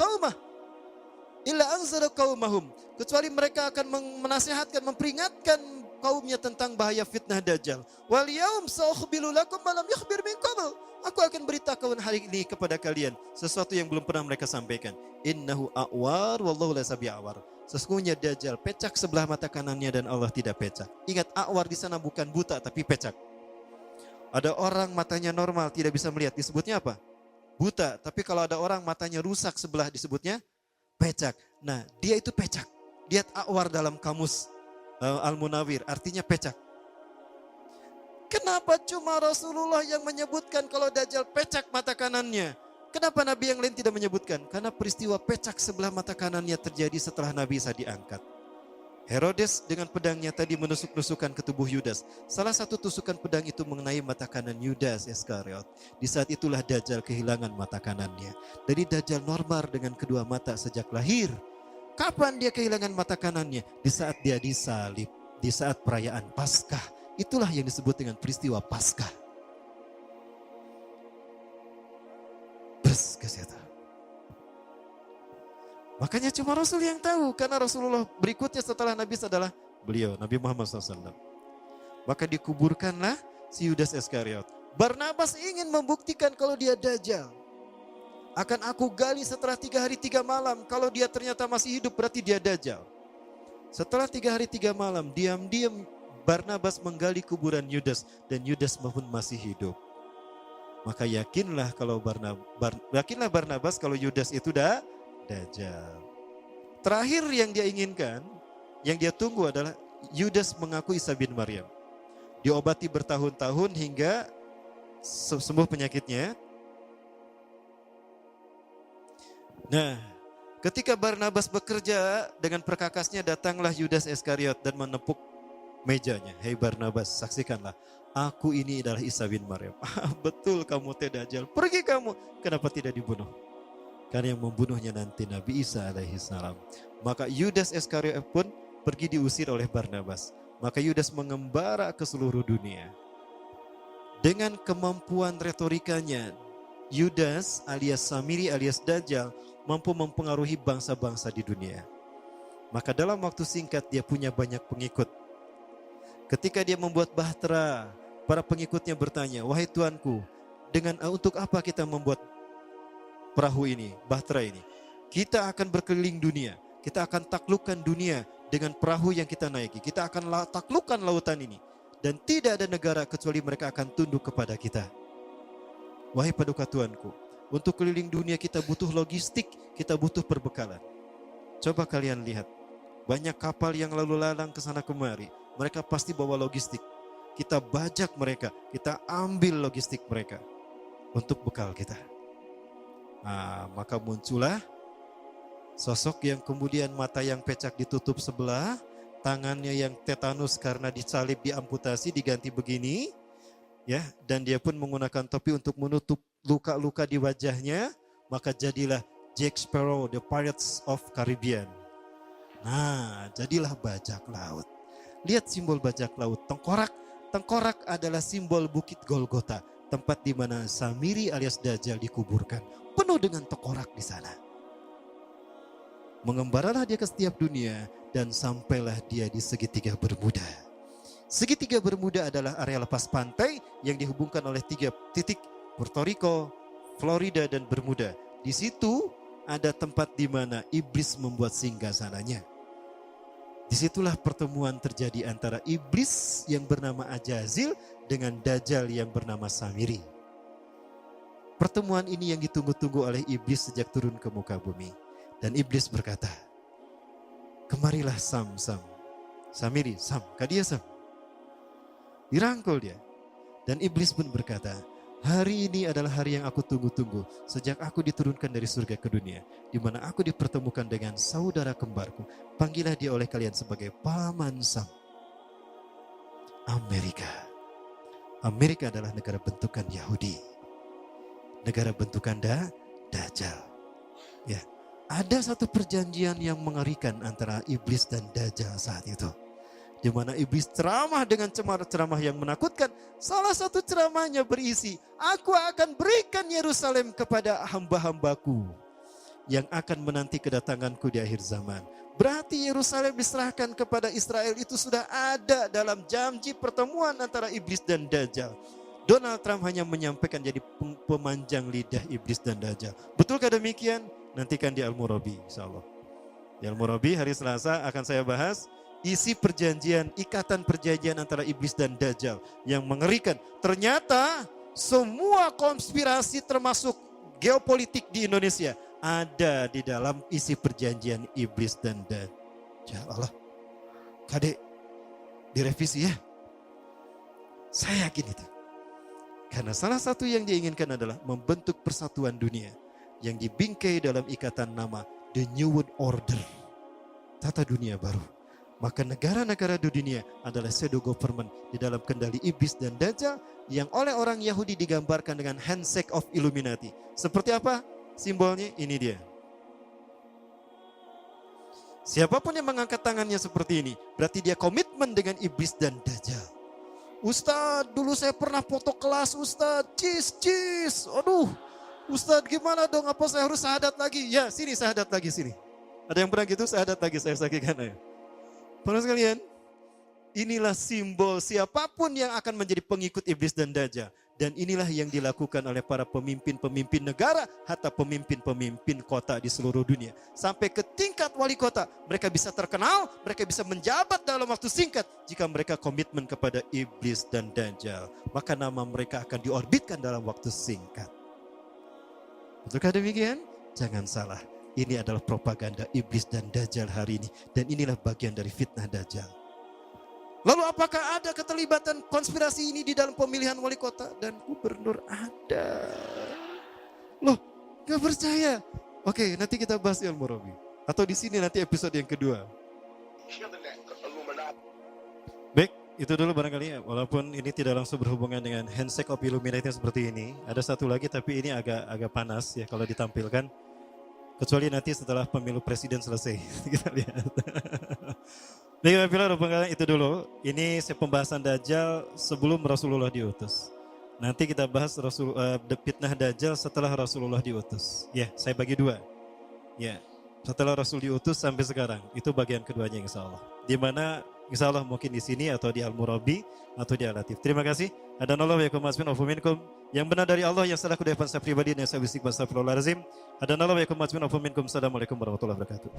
qaumahum. Kecuali mereka akan menasihatkan, memperingatkan kaumnya tentang bahaya fitnah Dajjal. Wal yaum sa'ukhbiru lakum ma lam yukhbir min qabl. Aku akan beritahukan hari ini kepada kalian sesuatu yang belum pernah mereka sampaikan. Innahu a'war wallahu la sabi'awar. Sesungguhnya Dajjal pecak sebelah mata kanannya dan Allah tidak pecak. Ingat, a'war di sana bukan buta tapi pecak. Ada orang matanya normal tidak bisa melihat, disebutnya apa? Buta. Tapi kalau ada orang matanya rusak sebelah, disebutnya pecak. Nah, dia itu pecak. Lihat a'war dalam kamus Al-Munawir, artinya pecak. Kenapa cuma Rasulullah yang menyebutkan kalau Dajjal pecak mata kanannya? Kenapa Nabi yang lain tidak menyebutkan? Karena peristiwa pecak sebelah mata kanannya terjadi setelah Nabi Isa diangkat. Herodes dengan pedangnya tadi menusuk-nusukkan ke tubuh Yudas. Salah satu tusukan pedang itu mengenai mata kanan Yudas Iskariot. Di saat itulah Dajjal kehilangan mata kanannya. Jadi Dajjal normal dengan kedua mata sejak lahir. Kapan dia kehilangan mata kanannya? Di saat dia disalib, di saat perayaan Paskah. Itulah yang disebut dengan peristiwa Paskah. Kesehatan. Makanya cuma Rasul yang tahu, karena Rasulullah berikutnya setelah Nabi adalah beliau, Nabi Muhammad SAW. Maka dikuburkanlah si Yudas Iskariot. Barnabas ingin membuktikan kalau dia Dajjal. Akan aku gali setelah 3 hari 3 malam, kalau dia ternyata masih hidup berarti dia Dajjal. Setelah 3 hari 3 malam, diam-diam Barnabas menggali kuburan Yudas dan Yudas pun masih hidup. Maka yakinlah Barnabas kalau Yudas itu Dajjal. Terakhir yang dia inginkan, yang dia tunggu adalah Yudas mengaku Isa bin Maryam. Diobati bertahun-tahun hingga sembuh penyakitnya. Nah, ketika Barnabas bekerja dengan perkakasnya, datanglah Yudas Iskariot dan menepuk mejanya. Hei Barnabas, saksikanlah. Aku ini adalah Isa bin Maryam. Betul kamu Dajjal. Pergi kamu. Kenapa tidak dibunuh? Karena yang membunuhnya nanti Nabi Isa alaihissalam. Maka Yudas Iskariot pun pergi diusir oleh Barnabas. Maka Yudas mengembara ke seluruh dunia. Dengan kemampuan retorikanya, Yudas alias Samiri alias Dajjal mampu mempengaruhi bangsa-bangsa di dunia. Maka dalam waktu singkat dia punya banyak pengikut. Ketika dia membuat bahtera, para pengikutnya bertanya, wahai tuanku, untuk apa kita membuat perahu ini, bahtera ini? Kita akan berkeliling dunia, kita akan taklukkan dunia dengan perahu yang kita naiki. Kita akan taklukkan lautan ini. Dan tidak ada negara kecuali mereka akan tunduk kepada kita. Wahai paduka tuanku, untuk keliling dunia kita butuh logistik, kita butuh perbekalan. Coba kalian lihat, banyak kapal yang lalu lalang ke sana kemari. Mereka pasti bawa logistik. Kita bajak mereka, kita ambil logistik mereka untuk bekal kita. Maka muncullah sosok yang kemudian mata yang pecak ditutup sebelah, tangannya yang tetanus karena disalib, diamputasi, diganti begini, ya, dan dia pun menggunakan topi untuk menutup luka-luka di wajahnya. Maka jadilah Jack Sparrow, the Pirates of Caribbean. Jadilah bajak laut. Lihat simbol bajak laut, tengkorak. Tengkorak adalah simbol Bukit Golgota, tempat di mana Samiri alias Dajjal dikuburkan. Penuh dengan tengkorak di sana. Mengembaralah dia ke setiap dunia dan sampailah dia di segitiga Bermuda. Segitiga Bermuda adalah area lepas pantai yang dihubungkan oleh 3 titik, Puerto Rico, Florida, dan Bermuda. Di situ ada tempat di mana iblis membuat singgasananya. Disitulah pertemuan terjadi antara iblis yang bernama Ajazil dengan Dajjal yang bernama Samiri. Pertemuan ini yang ditunggu-tunggu oleh iblis sejak turun ke muka bumi. Dan iblis berkata, kemarilah Sam. Samiri, Sam, kadia Sam. Dirangkul dia. Dan iblis pun berkata, hari ini adalah hari yang aku tunggu-tunggu sejak aku diturunkan dari surga ke dunia, di mana aku dipertemukan dengan saudara kembarku. Panggillah dia oleh kalian sebagai Paman Sam. Amerika adalah negara bentukan Yahudi. Negara bentukan Dajjal. Ya, ada satu perjanjian yang mengerikan antara iblis dan Dajjal saat itu. Di mana iblis ceramah dengan ceramah yang menakutkan. Salah satu ceramahnya berisi, aku akan berikan Yerusalem kepada hamba-hambaku yang akan menanti kedatanganku di akhir zaman. Berarti Yerusalem diserahkan kepada Israel itu sudah ada dalam janji pertemuan antara iblis dan Dajjal. Donald Trump hanya menyampaikan jadi pemanjang lidah iblis dan Dajjal. Betulkah demikian? Nantikan di Al-Murabi, insyaAllah. Di Al-Murabi hari Selasa akan saya bahas isi perjanjian, ikatan perjanjian antara iblis dan Dajjal yang mengerikan. Ternyata semua konspirasi termasuk geopolitik di Indonesia ada di dalam isi perjanjian iblis dan Dajjal. Allah, Kadek, direvisi ya. Saya yakin itu. Karena salah satu yang diinginkan adalah membentuk persatuan dunia yang dibingkai dalam ikatan nama The New World Order. Tata dunia baru. Maka negara-negara di dunia adalah pseudo government di dalam kendali iblis dan dajjal yang oleh orang Yahudi digambarkan dengan handshake of Illuminati. Seperti apa simbolnya? Ini dia. Siapapun yang mengangkat tangannya seperti ini, berarti dia komitmen dengan iblis dan dajjal. Ustadz, dulu saya pernah foto kelas Ustadz, cis. Aduh, Ustadz gimana dong, apa saya harus syahadat lagi? Ya, sini syahadat lagi, sini. Ada yang pernah gitu, syahadat lagi, saya saksikan ya. Para sekalian, inilah simbol siapapun yang akan menjadi pengikut iblis dan dajjal. Dan inilah yang dilakukan oleh para pemimpin-pemimpin negara, hatta pemimpin-pemimpin kota di seluruh dunia. Sampai ke tingkat wali kota, mereka bisa terkenal, mereka bisa menjabat dalam waktu singkat. Jika mereka komitmen kepada iblis dan dajjal, maka nama mereka akan diorbitkan dalam waktu singkat. Betulkah demikian? Jangan salah, ini adalah propaganda iblis dan dajjal hari ini. Dan inilah bagian dari fitnah dajjal. Lalu apakah ada keterlibatan konspirasi ini di dalam pemilihan wali kota dan gubernur? Ada. Loh, gak percaya? Oke, nanti kita bahas ilmu Robi. Atau di sini nanti episode yang kedua. Baik, itu dulu barangkali ya. Walaupun ini tidak langsung berhubungan dengan handshake of Illuminati seperti ini. Ada satu lagi tapi ini agak panas ya kalau ditampilkan. Kecuali nanti setelah pemilu presiden selesai. Kita lihat. Baik, itu dulu. Ini pembahasan Dajjal sebelum Rasulullah diutus. Nanti kita bahas fitnah Dajjal setelah Rasulullah diutus. Ya, saya bagi dua. Ya, setelah Rasul diutus sampai sekarang. Itu bagian keduanya insya Allah. Di mana insya Allah mungkin di sini atau di Al-Murabi atau di Al-Latif. Terima kasih. Adanallahu wa yakum asmin wa minkum. Yang benar dari Allah, yang salah kudaipan saya pribadi dan saya istighfar astagfirullahalazim. Adanallahu wa yakum asmin wa minkum. Assalamualaikum warahmatullahi wabarakatuh.